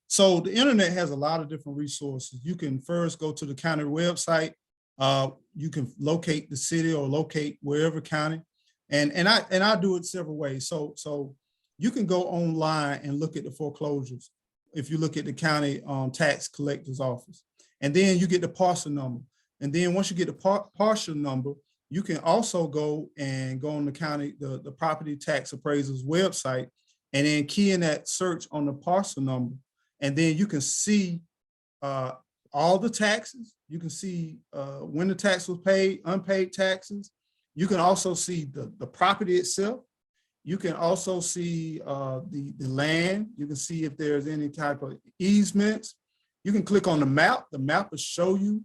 So the internet has a lot of different resources. You can first go to the county website. You can locate the city or locate wherever county. And I do it several ways. So you can go online and look at the foreclosures. If you look at the county tax collector's office, and then you get the parcel number. And then once you get the parcel number, you can also go on the county, the property tax appraiser's website, and then key in that search on the parcel number. And then you can see all the taxes. You can see when the tax was paid, unpaid taxes. You can also see the property itself. You can also see the land. You can see if there's any type of easements. You can click on the map. The map will show you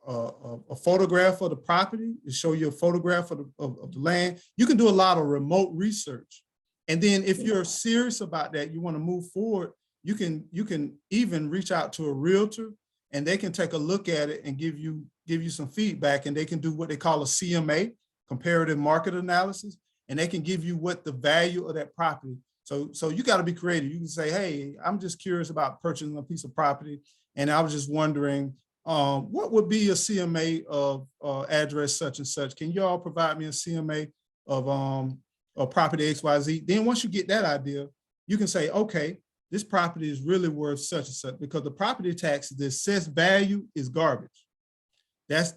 a photograph of the property. It'll show you a photograph of the land. You can do a lot of remote research. And then if you're serious about that, you want to move forward, you can even reach out to a realtor, and they can take a look at it and give you some feedback, and they can do what they call a CMA, comparative market analysis, and they can give you what the value of that property. So you got to be creative. You can say, hey, I'm just curious about purchasing a piece of property, and I was just wondering, what would be a CMA of address such and such? Can you all provide me a CMA of property XYZ? Then once you get that idea, you can say, okay, this property is really worth such and such, because the property tax, the assessed value is garbage.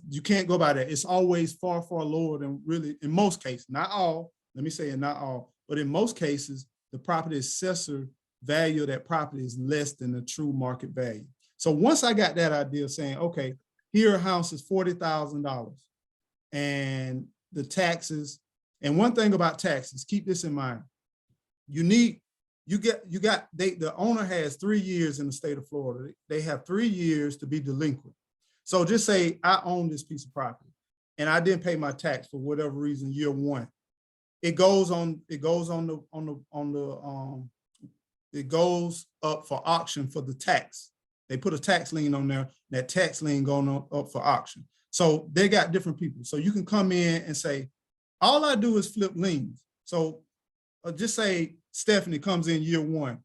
You can't go by that. It's always far, far lower than really, in most cases, not all, let me say not all, but in most cases, the property assessor value of that property is less than the true market value. So once I got that idea saying, okay, here a house is $40,000 and the taxes, and one thing about taxes, keep this in mind. The owner has 3 years in the state of Florida. They have 3 years to be delinquent. So just say I own this piece of property and I didn't pay my tax for whatever reason, year one. It goes up for auction for the tax. They put a tax lien on there, that tax lien going up for auction. So they got different people. So you can come in and say, all I do is flip liens. So just say Stephanie comes in year one,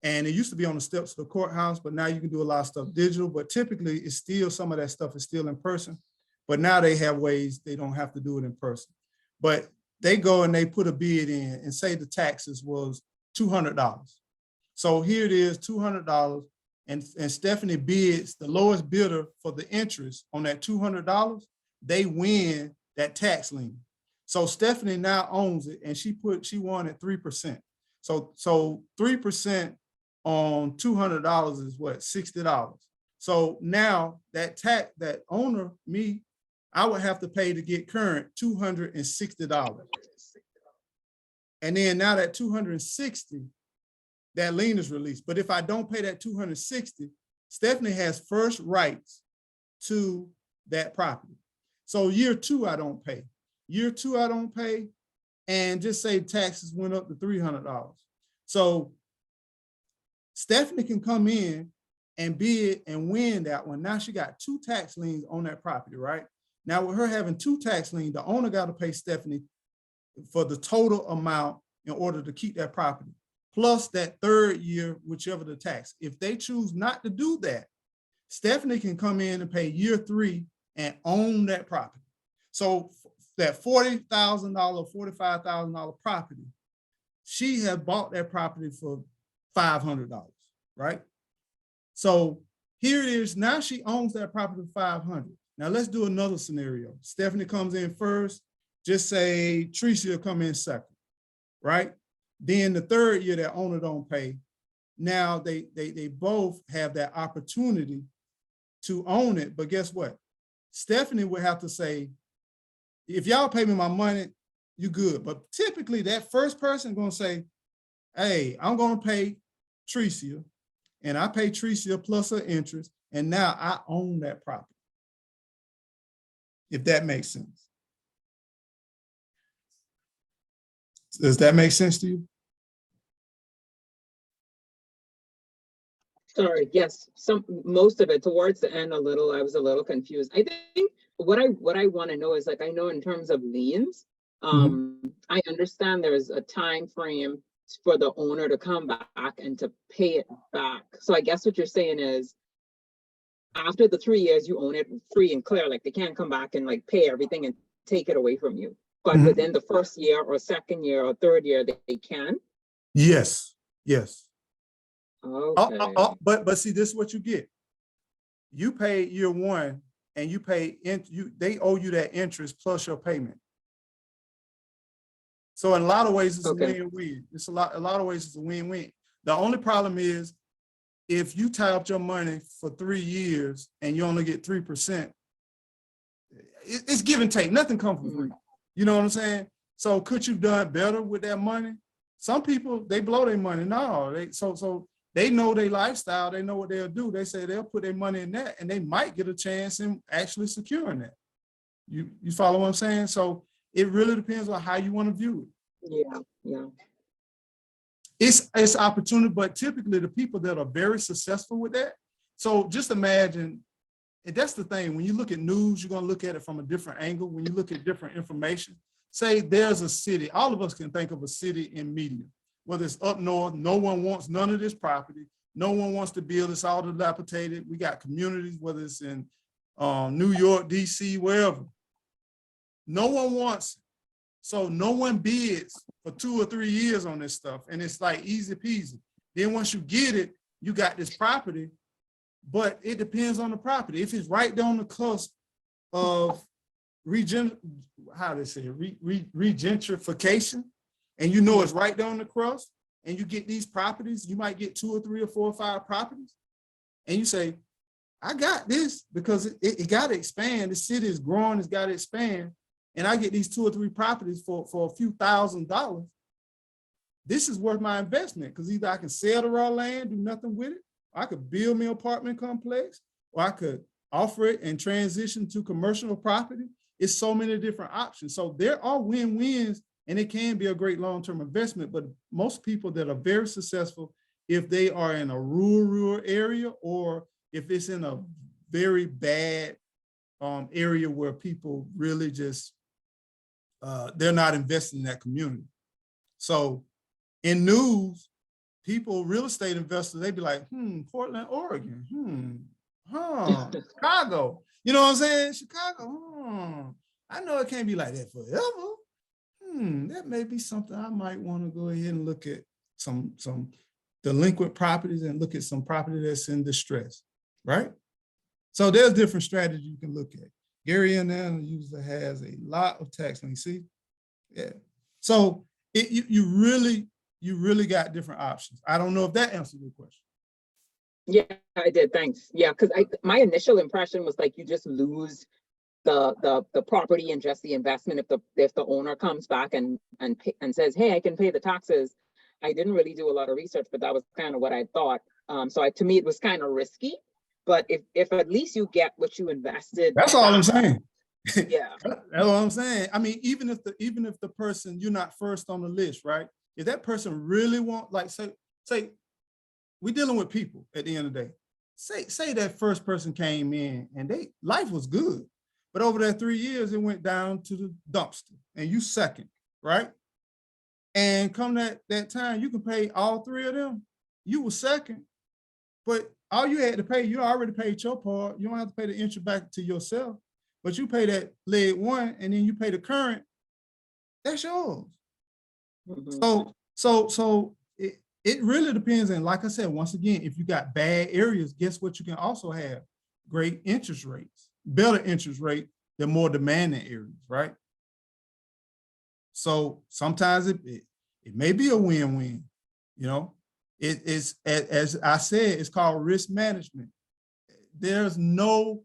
and it used to be on the steps of the courthouse, but now you can do a lot of stuff digital, but typically it's still, some of that stuff is still in person, but now they have ways they don't have to do it in person. But they go and they put a bid in and say the taxes was $200. So here it is, $200, and Stephanie bids the lowest bidder for the interest on that $200, they win that tax lien. So Stephanie now owns it, and she won at 3%. So 3% on $200 is what, $60. So now that owner, me, I would have to pay to get current $260. And then now that 260, that lien is released. But if I don't pay that 260, Stephanie has first rights to that property. So year two, I don't pay. Year two, I don't pay. And just say taxes went up to $300. So Stephanie can come in and bid and win that one. Now she got 2 tax liens on that property, right? Now with her having 2 tax liens, the owner got to pay Stephanie for the total amount in order to keep that property, plus that 3rd year, whichever the tax. If they choose not to do that, Stephanie can come in and pay year 3 and own that property. So that $40,000, $45,000 property, she had bought that property for $500, right? So here it is, now she owns that property for $500. Now let's do another scenario. Stephanie comes in first, just say Tricia will come in second, right? Then the 3rd year that owner don't pay. Now they both have that opportunity to own it, but guess what? Stephanie would have to say, if y'all pay me my money, you good. But typically that first person gonna say, hey, I'm gonna pay Tricia, and I pay Tricia plus her interest, and now I own that property. If that makes sense. Does that make sense to you? Sorry, yes, most of it towards the end I was a little confused. I think what I want to know is, like, I know in terms of liens, I understand there's a time frame for the owner to come back and to pay it back. So I guess what you're saying is, after the 3 years, you own it free and clear, like they can't come back and like pay everything and take it away from you. But within the 1st year or 2nd year or 3rd year, they can? Yes, yes. Okay. But see, this is what you get. You pay year 1 and you pay, they owe you that interest plus your payment. So in a lot of ways, it's a win-win. It's a lot of ways it's a win-win. The only problem is, if you tie up your money for 3 years and you only get 3%, it's give and take. Nothing comes for free. You know what I'm saying? So could you done better with that money? Some people, they blow their money. No, so they know their lifestyle. They know what they'll do. They say they'll put their money in that, and they might get a chance in actually securing that. You follow what I'm saying? So it really depends on how you want to view it. Yeah. It's opportunity, but typically the people that are very successful with that. So just imagine, and that's the thing, when you look at news, you're going to look at it from a different angle. When you look at different information, say there's a city, all of us can think of a city in media, whether it's up north, no one wants none of this property. No one wants to build, it's all dilapidated. We got communities, whether it's in New York, DC, wherever. No one wants it. So no one bids for 2 or 3 years on this stuff. And it's like easy peasy. Then once you get it, you got this property, but it depends on the property. If it's right there on the cusp of regentrification, and you know it's right there on the crust, and you get these properties, you might get 2 or 3 or 4 or 5 properties, and you say, I got this because it got to expand. The city is growing, it's got to expand, and I get these 2 or 3 properties for a few $1,000s. This is worth my investment because either I can sell the raw land, do nothing with it, or I could build me an apartment complex, or I could offer it and transition to commercial property. It's so many different options. So there are win-wins, and it can be a great long-term investment. But most people that are very successful, if they are in a rural area, or if it's in a very bad area where people really just, they're not investing in that community. So in news, people, real estate investors, they be like, Portland, Oregon, Chicago. You know what I'm saying? Chicago, I know it can't be like that forever. That may be something I might want to go ahead and look at some delinquent properties and look at some property that's in distress, right? So there's different strategies you can look at. Gary Indiana user has a lot of tax money, see? Yeah. So you really got different options. I don't know if that answers your question. Yeah, I did. Thanks. Yeah, because my initial impression was like you just lose the property and just the investment if the owner comes back and says, hey, I can pay the taxes. I didn't really do a lot of research, but that was kind of what I thought. So to me, it was kind of risky. But if at least you get what you invested, that's all I'm saying. Yeah, that's what I'm saying. I mean, even if the person, you're not first on the list, right? If that person really want, like, say, we're dealing with people at the end of the day. Say that first person came in and life was good, but over that 3 years, it went down to the dumpster, and you second, right? And come that time, you can pay all 3 of them. You were second, but all you had to pay, you already paid your part. You don't have to pay the interest back to yourself, but you pay that leg 1, and then you pay the current. That's yours. Mm-hmm. So it really depends. And like I said, once again, if you got bad areas, guess what? You can also have great interest rates, better interest rate than more demanding areas, right? So sometimes it may be a win-win, you know. It is, as I said, it's called risk management. There's no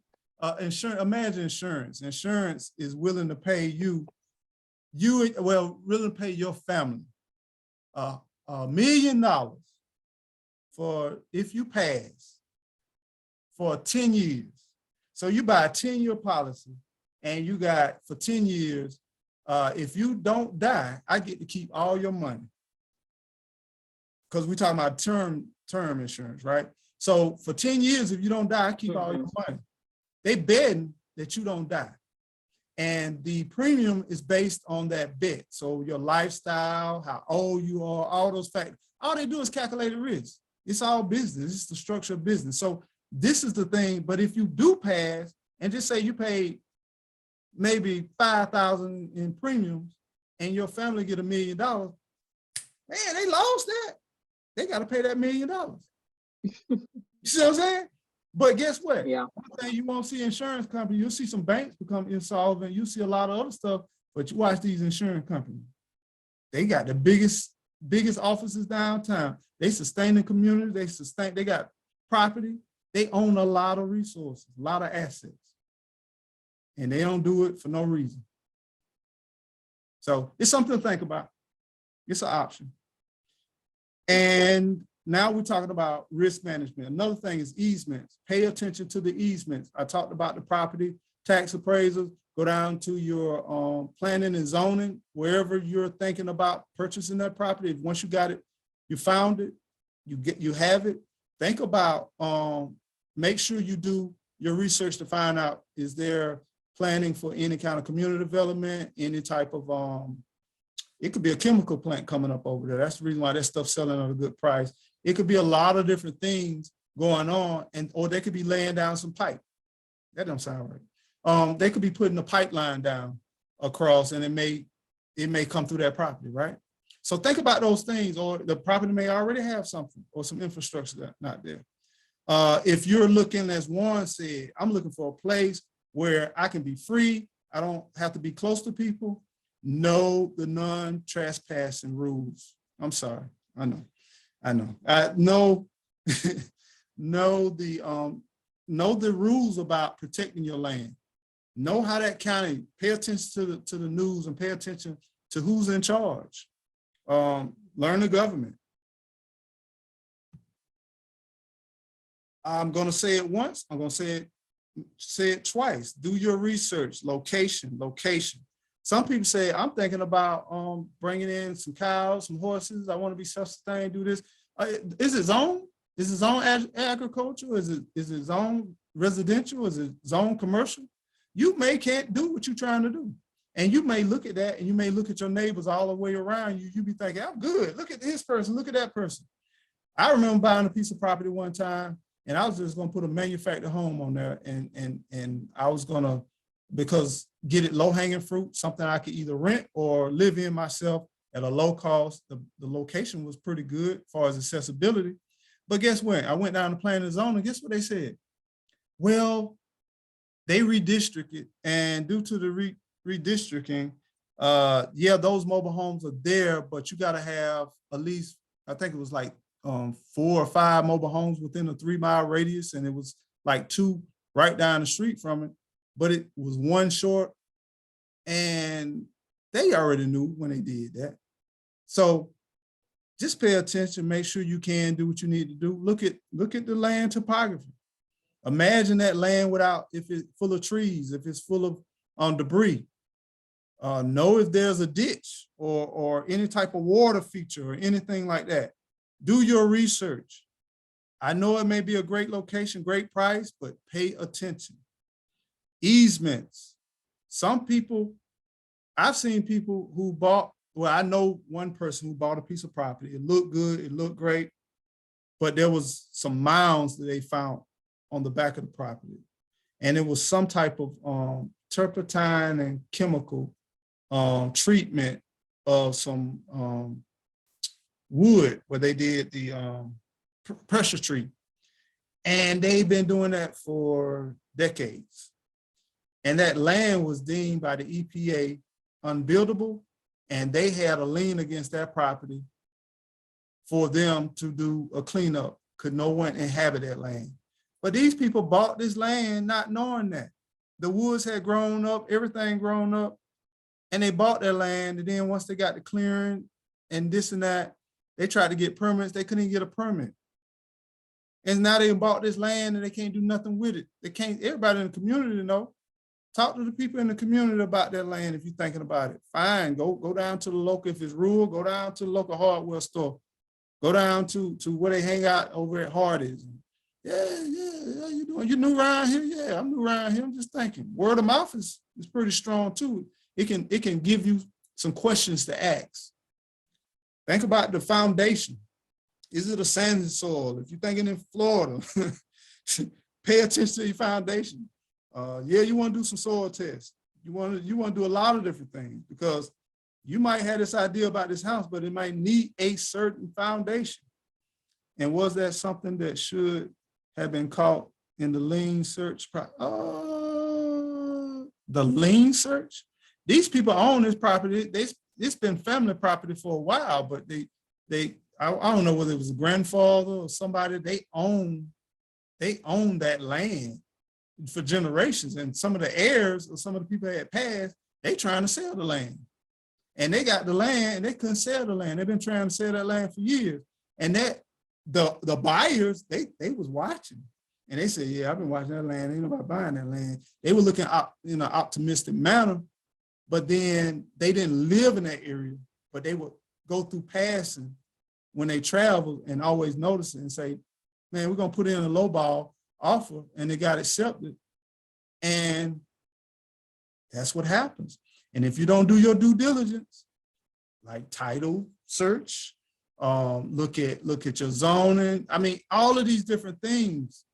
insurance. Imagine insurance. Insurance is willing to pay willing to pay your family $1 million for if you pass for 10 years. So you buy a 10-year policy, and you got for 10 years. If you don't die, I get to keep all your money. Because we're talking about term insurance, right? So for 10 years, if you don't die, I keep all your money. They betting that you don't die. And the premium is based on that bet. So your lifestyle, how old you are, all those factors. All they do is calculate the risk. It's all business. It's the structure of business. So this is the thing. But if you do pass, and just say you paid maybe $5,000 in premiums, and your family get $1 million, man, they lost that. They got to pay that $1 million. You see what I'm saying? But guess what? Yeah. One thing you won't see insurance companies, you'll see some banks become insolvent. You see a lot of other stuff, but you watch these insurance companies. They got the biggest offices downtown. They sustain the community. They got property. They own a lot of resources, a lot of assets. And they don't do it for no reason. So it's something to think about. It's an option. And now we're talking about risk management. Another thing is easements. Pay attention to the easements. I talked about the property tax appraisals. Go down to your planning and zoning, wherever you're thinking about purchasing that property. Once you got it, you found it, you have it. Think about, make sure you do your research to find out, is there planning for any kind of community development, any type of, it could be a chemical plant coming up over there. That's the reason why that stuff's selling at a good price. It could be a lot of different things going on, or they could be laying down some pipe. That don't sound right. They could be putting a pipeline down across, and it may come through that property, right? So think about those things, or the property may already have something or some infrastructure that's not there. If you're looking, as Warren said, I'm looking for a place where I can be free. I don't have to be close to people. Know the non-trespassing rules. I'm sorry. I know. Know the rules about protecting your land. Know how that county, pay attention to the news and pay attention to who's in charge. Learn the government. I'm going to say it once. I'm going to say it twice. Do your research. Location. Some people say, I'm thinking about bringing in some cows, some horses. I want to be self-sustained, do this. Is it zone? Is it zone agriculture? Is it zone residential? Is it zone commercial? You can't do what you're trying to do. And you may look at that, and you may look at your neighbors all the way around you. You be thinking, I'm good. Look at this person. Look at that person. I remember buying a piece of property one time, and I was just going to put a manufactured home on there, and I was going to, because get it low-hanging fruit, something I could either rent or live in myself at a low cost. The location was pretty good as far as accessibility. But guess what? I went down to planning and zoning, and guess what they said? Well, they redistricted, and due to the redistricting, yeah, those mobile homes are there, but you got to have at least, I think it was like 4 or 5 mobile homes within a 3-mile radius, and it was like 2 right down the street from it, but it was 1 short, and they already knew when they did that. So just pay attention, make sure you can do what you need to do. Look at the land topography. Imagine that land without, if it's full of trees, if it's full of debris. Know if there's a ditch or any type of water feature or anything like that. Do your research. I know it may be a great location, great price, but pay attention. Easements. Some people, I've seen people who bought, well, I know one person who bought a piece of property. It looked good, it looked great, but there was some mounds that they found on the back of the property. And it was some type of turpentine and chemical treatment of some wood where they did the pressure treat. And they've been doing that for decades. And that land was deemed by the EPA unbuildable, and they had a lien against that property for them to do a cleanup. Could no one inhabit that land? But these people bought this land not knowing that. The woods had grown up, everything grown up, and they bought their land. And then once they got the clearing and this and that, they tried to get permits. They couldn't even get a permit. And now they bought this land and they can't do nothing with it. They can't, everybody in the community know. Talk to the people in the community about that land if you're thinking about it. Fine, go down to the local, if it's rural, go down to the local hardware store. Go down to where they hang out over at Hardee's. Yeah, you doing? You new around here? Yeah, I'm new around here. I'm just thinking. Word of mouth is pretty strong too. It can give you some questions to ask. Think about the foundation. Is it a sandy soil? If you're thinking in Florida, pay attention to your foundation. Yeah, you want to do some soil tests. You want to do a lot of different things, because you might have this idea about this house, but it might need a certain foundation. And was that something that should have been caught in the lien search? The lien search? These people own this property. It's been family property for a while, but I don't know whether it was a grandfather or somebody, they own that land for generations. And some of the heirs or some of the people that had passed, they trying to sell the land. And they got the land and they couldn't sell the land. They've been trying to sell that land for years. And that the buyers, they was watching. And they said, yeah, I've been watching that land. Ain't nobody buying that land. They were looking up in an optimistic manner, but then they didn't live in that area, but they would go through passing when they travel and always notice it and say, man, we're gonna put in a lowball offer, and they got accepted. And that's what happens. And if you don't do your due diligence, like title search, look at your zoning. I mean, all of these different things.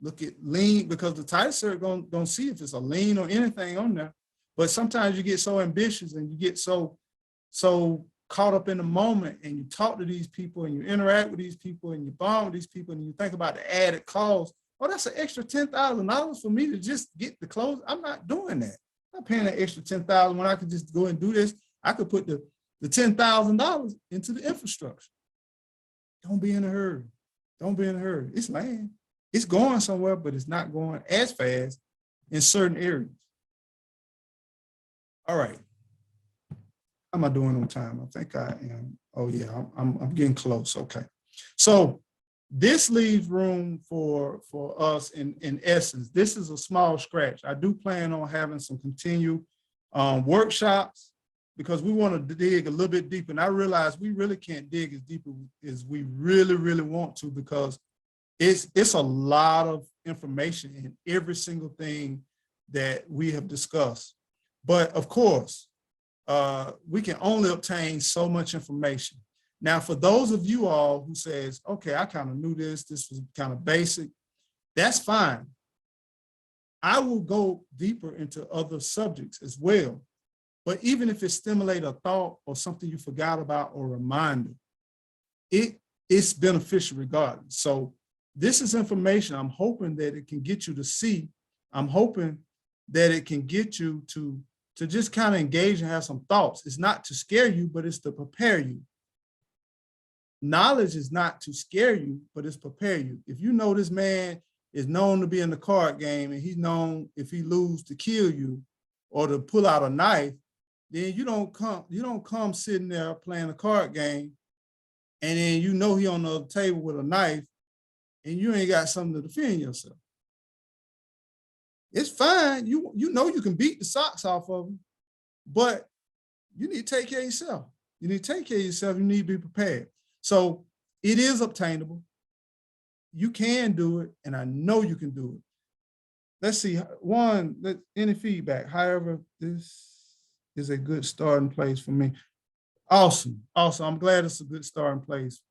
Look at lien, because the title search gonna see if it's a lien or anything on there. But sometimes you get so ambitious and you get so caught up in the moment and you talk to these people and you interact with these people and you bond with these people and you think about the added cost, oh, that's an extra $10,000 for me to just get the clothes. I'm not doing that. I'm not paying that extra $10,000 when I could just go and do this. I could put the $10,000 into the infrastructure. Don't be in a hurry. Don't be in a hurry. It's land. It's going somewhere, but it's not going as fast in certain areas. All right. How am I doing on time? I think I am. Oh yeah, I'm getting close. Okay. So this leaves room for us in essence. This is a small scratch. I do plan on having some continued workshops because we want to dig a little bit deeper. And I realize we really can't dig as deep as we really want to, because it's a lot of information in every single thing that we have discussed. But of course, we can only obtain so much information. Now, for those of you all who says, okay, I kind of knew this was kind of basic, that's fine. I will go deeper into other subjects as well. But even if it stimulates a thought or something you forgot about or a reminder, it's beneficial regardless. So this is information I'm hoping that it can get you to see. I'm hoping that it can get you to just kind of engage and have some thoughts. It's not to scare you, but it's to prepare you. Knowledge is not to scare you, but it's prepare you. If you know this man is known to be in the card game and he's known if he lose to kill you or to pull out a knife, then you don't come sitting there playing a card game and then you know he on the other table with a knife and you ain't got something to defend yourself. It's fine. You know you can beat the socks off of him, but you need to take care of yourself. You need to take care of yourself. You need to be prepared. So it is obtainable. You can do it, and I know you can do it. Let's see. Any feedback? However, this is a good starting place for me. Awesome. I'm glad it's a good starting place.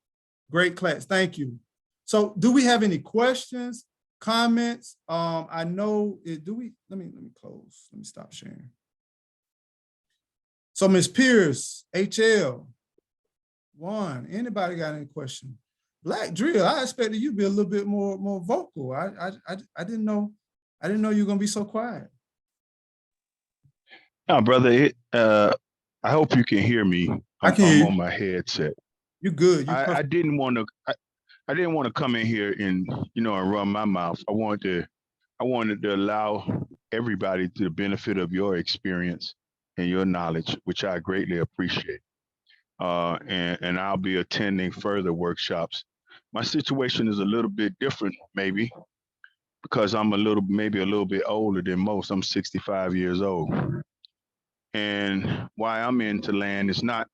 Great class. Thank you. So do we have any questions, comments? I know it, let me close. Let me stop sharing. So Ms. Pierce, HL, Juan, anybody got any question? Black Drill, I expected you to be a little bit more vocal. I didn't know you were gonna be so quiet. No, brother, I hope you can hear me. I can hear you. I'm on my headset. You're good. I didn't want to come in here and and run my mouth. I wanted to allow everybody to the benefit of your experience and your knowledge, which I greatly appreciate. And I'll be attending further workshops. My situation is a little bit different, maybe, because I'm maybe a little bit older than most. I'm 65 years old. And why I'm into land it's not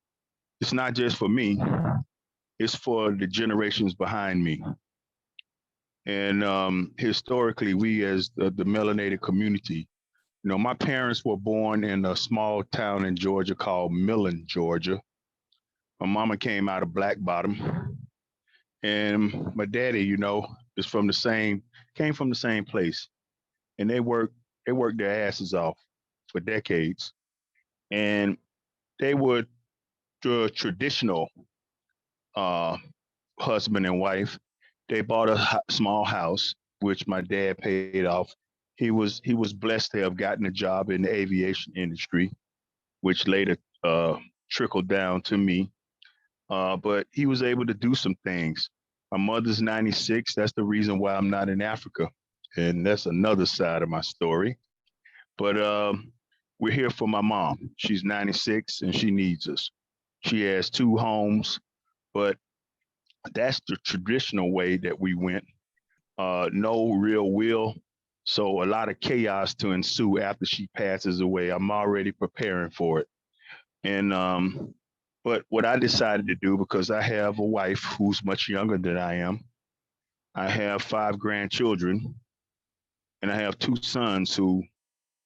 just for me, it's for the generations behind me. And historically, we as the melanated community, my parents were born in a small town in Georgia called Millen, Georgia. My mama came out of Black Bottom, and my daddy, is came from the same place, and they worked their asses off for decades, and they were the traditional husband and wife. They bought a small house, which my dad paid off. He was blessed to have gotten a job in the aviation industry, which later trickled down to me. But he was able to do some things. My mother's 96. That's the reason why I'm not in Africa. And that's another side of my story. But we're here for my mom. She's 96 and she needs us. She has 2 homes, but that's the traditional way that we went. No real will. So a lot of chaos to ensue after she passes away. I'm already preparing for it. And but what I decided to do, because I have a wife who's much younger than I am, I have 5 grandchildren, and I have 2 sons who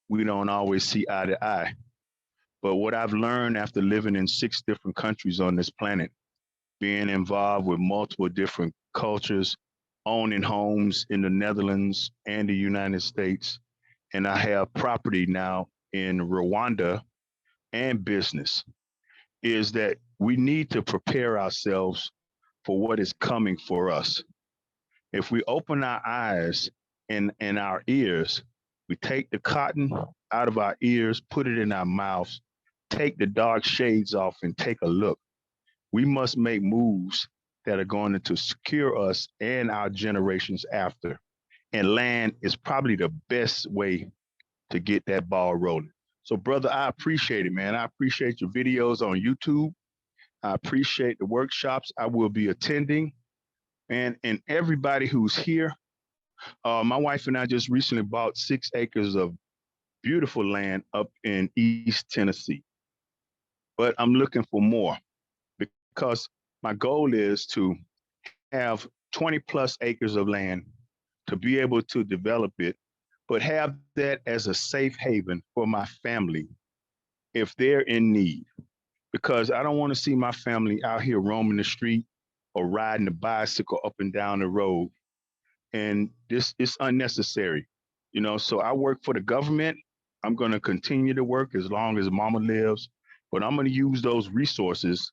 we don't always see eye to eye. But what I've learned after living in 6 different countries on this planet, being involved with multiple different cultures, owning homes in the Netherlands and the United States, and I have property now in Rwanda and business, is that we need to prepare ourselves for what is coming for us. If we open our eyes and our ears, we take the cotton out of our ears, put it in our mouths, take the dark shades off and take a look. We must make moves that are going to secure us and our generations after. And land is probably the best way to get that ball rolling. So, brother, I appreciate it, man. I appreciate your videos on YouTube. I appreciate the workshops I will be attending. And everybody who's here, my wife and I just recently bought 6 acres of beautiful land up in East Tennessee. But I'm looking for more because my goal is to have 20 plus acres of land to be able to develop it, but have that as a safe haven for my family if they're in need. Because I don't want to see my family out here roaming the street or riding a bicycle up and down the road. And this is unnecessary, you know. So I work for the government. I'm going to continue to work as long as mama lives, but I'm going to use those resources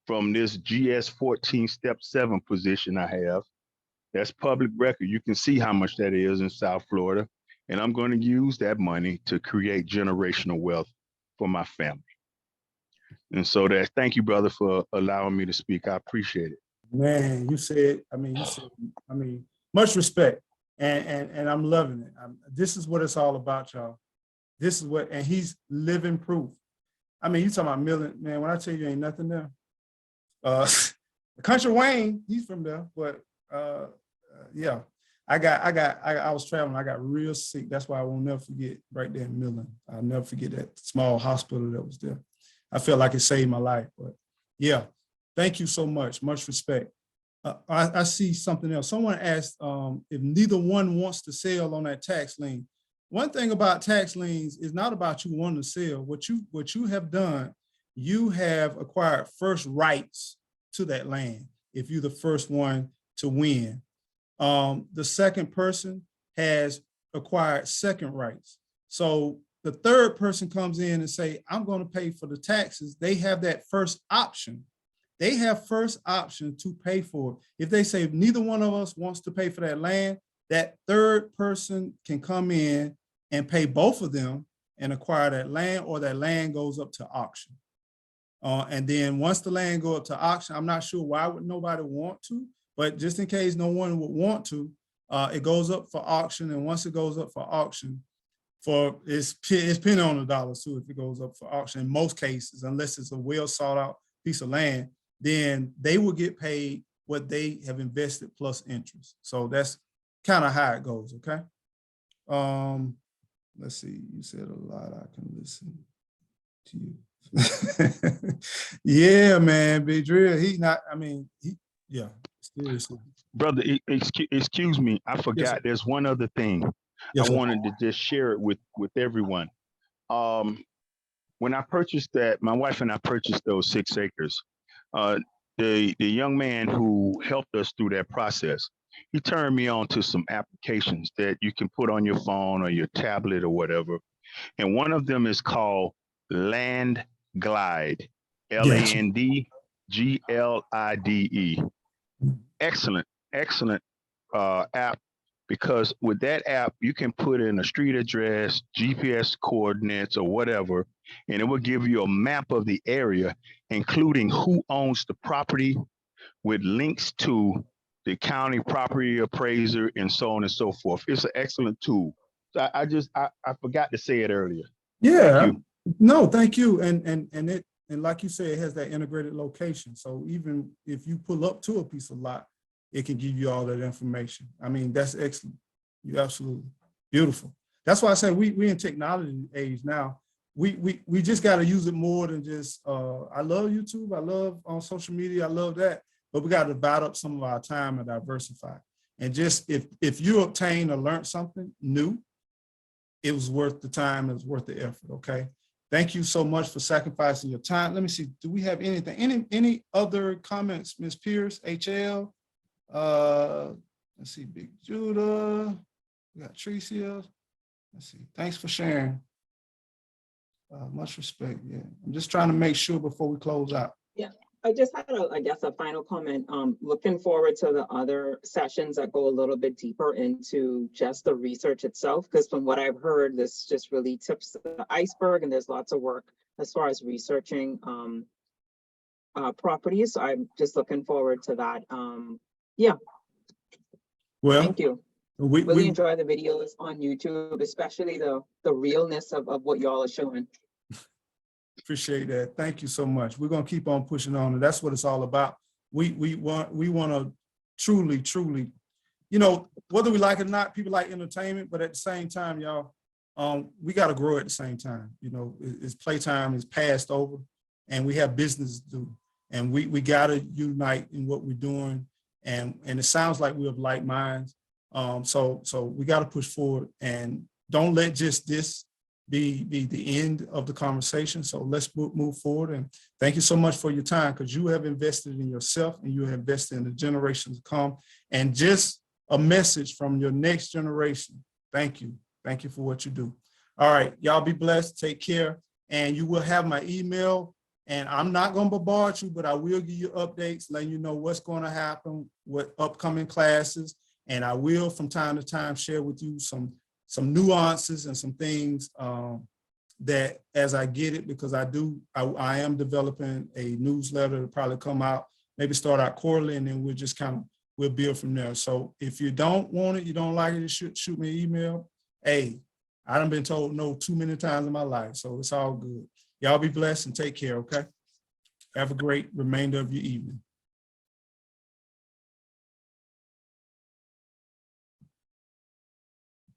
from this GS 14 step 7 position I have. That's public record. You can see how much that is in South Florida. And I'm going to use that money to create generational wealth for my family. And so thank you, brother, for allowing me to speak. I appreciate it. Man, you said, much respect. And I'm loving it. This is what it's all about, y'all. This is what, and he's living proof. I mean, you talking about Millen, man, when I tell you ain't nothing there. Country Wayne, he's from there, but yeah. I was traveling, I got real sick. That's why I won't never forget right there in Millen. I'll never forget that small hospital that was there. I felt like it saved my life, but yeah, thank you so much. Much respect. I see something else. Someone asked if neither one wants to sell on that tax lien. One thing about tax liens is not about you wanting to sell. What you have done, you have acquired first rights to that land if you're the first one to win. The second person has acquired second rights. So the third person comes in and say, I'm going to pay for the taxes. They have that first option. They have first option to pay for it. If they say neither one of us wants to pay for that land, that third person can come in and pay both of them and acquire that land, or that land goes up to auction. And then once the land go up to auction, I'm not sure why would nobody want to, but just in case no one would want to, it goes up for auction. And once it goes up for auction, it's penny on the dollar too if it goes up for auction in most cases, unless it's a well sought out piece of land, then they will get paid what they have invested plus interest. So that's kind of how it goes, okay? Let's see, you said a lot, I can listen to you. Yeah, man, Big Drill, he's not, yeah, seriously. Brother, excuse me, I forgot, Yes, there's one other thing yes, I sir. wanted to just share it with everyone. When I purchased that, my wife and I purchased those 6 acres. The young man who helped us through that process, he turned me on to some applications that you can put on your phone or your tablet or whatever. And one of them is called Land Glide, LandGlide. Excellent app, because with that app, you can put in a street address, GPS coordinates, or whatever, and it will give you a map of the area, including who owns the property, with links to the county property appraiser and so on and so forth. It's an excellent tool. So I forgot to say it earlier. Yeah, Thank you. no, thank you. And like you said, it has that integrated location. So even if you pull up to a piece of lot, it can give you all that information. I mean, that's excellent. You absolutely beautiful. That's why I say we in technology age now. We just got to use it more than just. I love YouTube. I love on social media. I love that. But we got to divide up some of our time and diversify. And just if you obtain or learn something new, it was worth the time. It was worth the effort. Okay. Thank you so much for sacrificing your time. Let me see. Do we have anything? Any other comments, Ms. Pierce, HL? Let's see, Big Judah. We got Tricia. Let's see. Thanks for sharing. Much respect. Yeah. I'm just trying to make sure before we close out. I just had I guess, a final comment. Looking forward to the other sessions that go a little bit deeper into just the research itself, because from what I've heard, this just really tips the iceberg, and there's lots of work as far as researching properties. So I'm just looking forward to that. Well, Thank you. we, Really we, enjoy the videos on YouTube, especially the realness of what y'all are showing. appreciate that. Thank you so much. We're gonna keep on pushing on, and that's what it's all about. We want to truly, you know, whether we like it or not, people like entertainment, but at the same time, y'all, we got to grow at the same time. You know, it's playtime is passed over, and we have business to do, and we got to unite in what we're doing, and it sounds like we have like minds. So we got to push forward, and don't let just this be the end of the conversation. So let's move forward. And thank you so much for your time, because you have invested in yourself and you have invested in the generations to come. And just a message from your next generation. Thank you. Thank you for what you do. All right, y'all be blessed. Take care. And you will have my email. And I'm not going to bombard you, but I will give you updates, letting you know what's going to happen, what upcoming classes. And I will from time to time share with you some nuances and some things that as I get it, because I am developing a newsletter to probably come out, maybe start out quarterly, and then we'll build from there. So if you don't want it, you don't like it, shoot me an email. Hey, I done been told no too many times in my life, so it's all good. Y'all be blessed and take care, okay? Have a great remainder of your evening.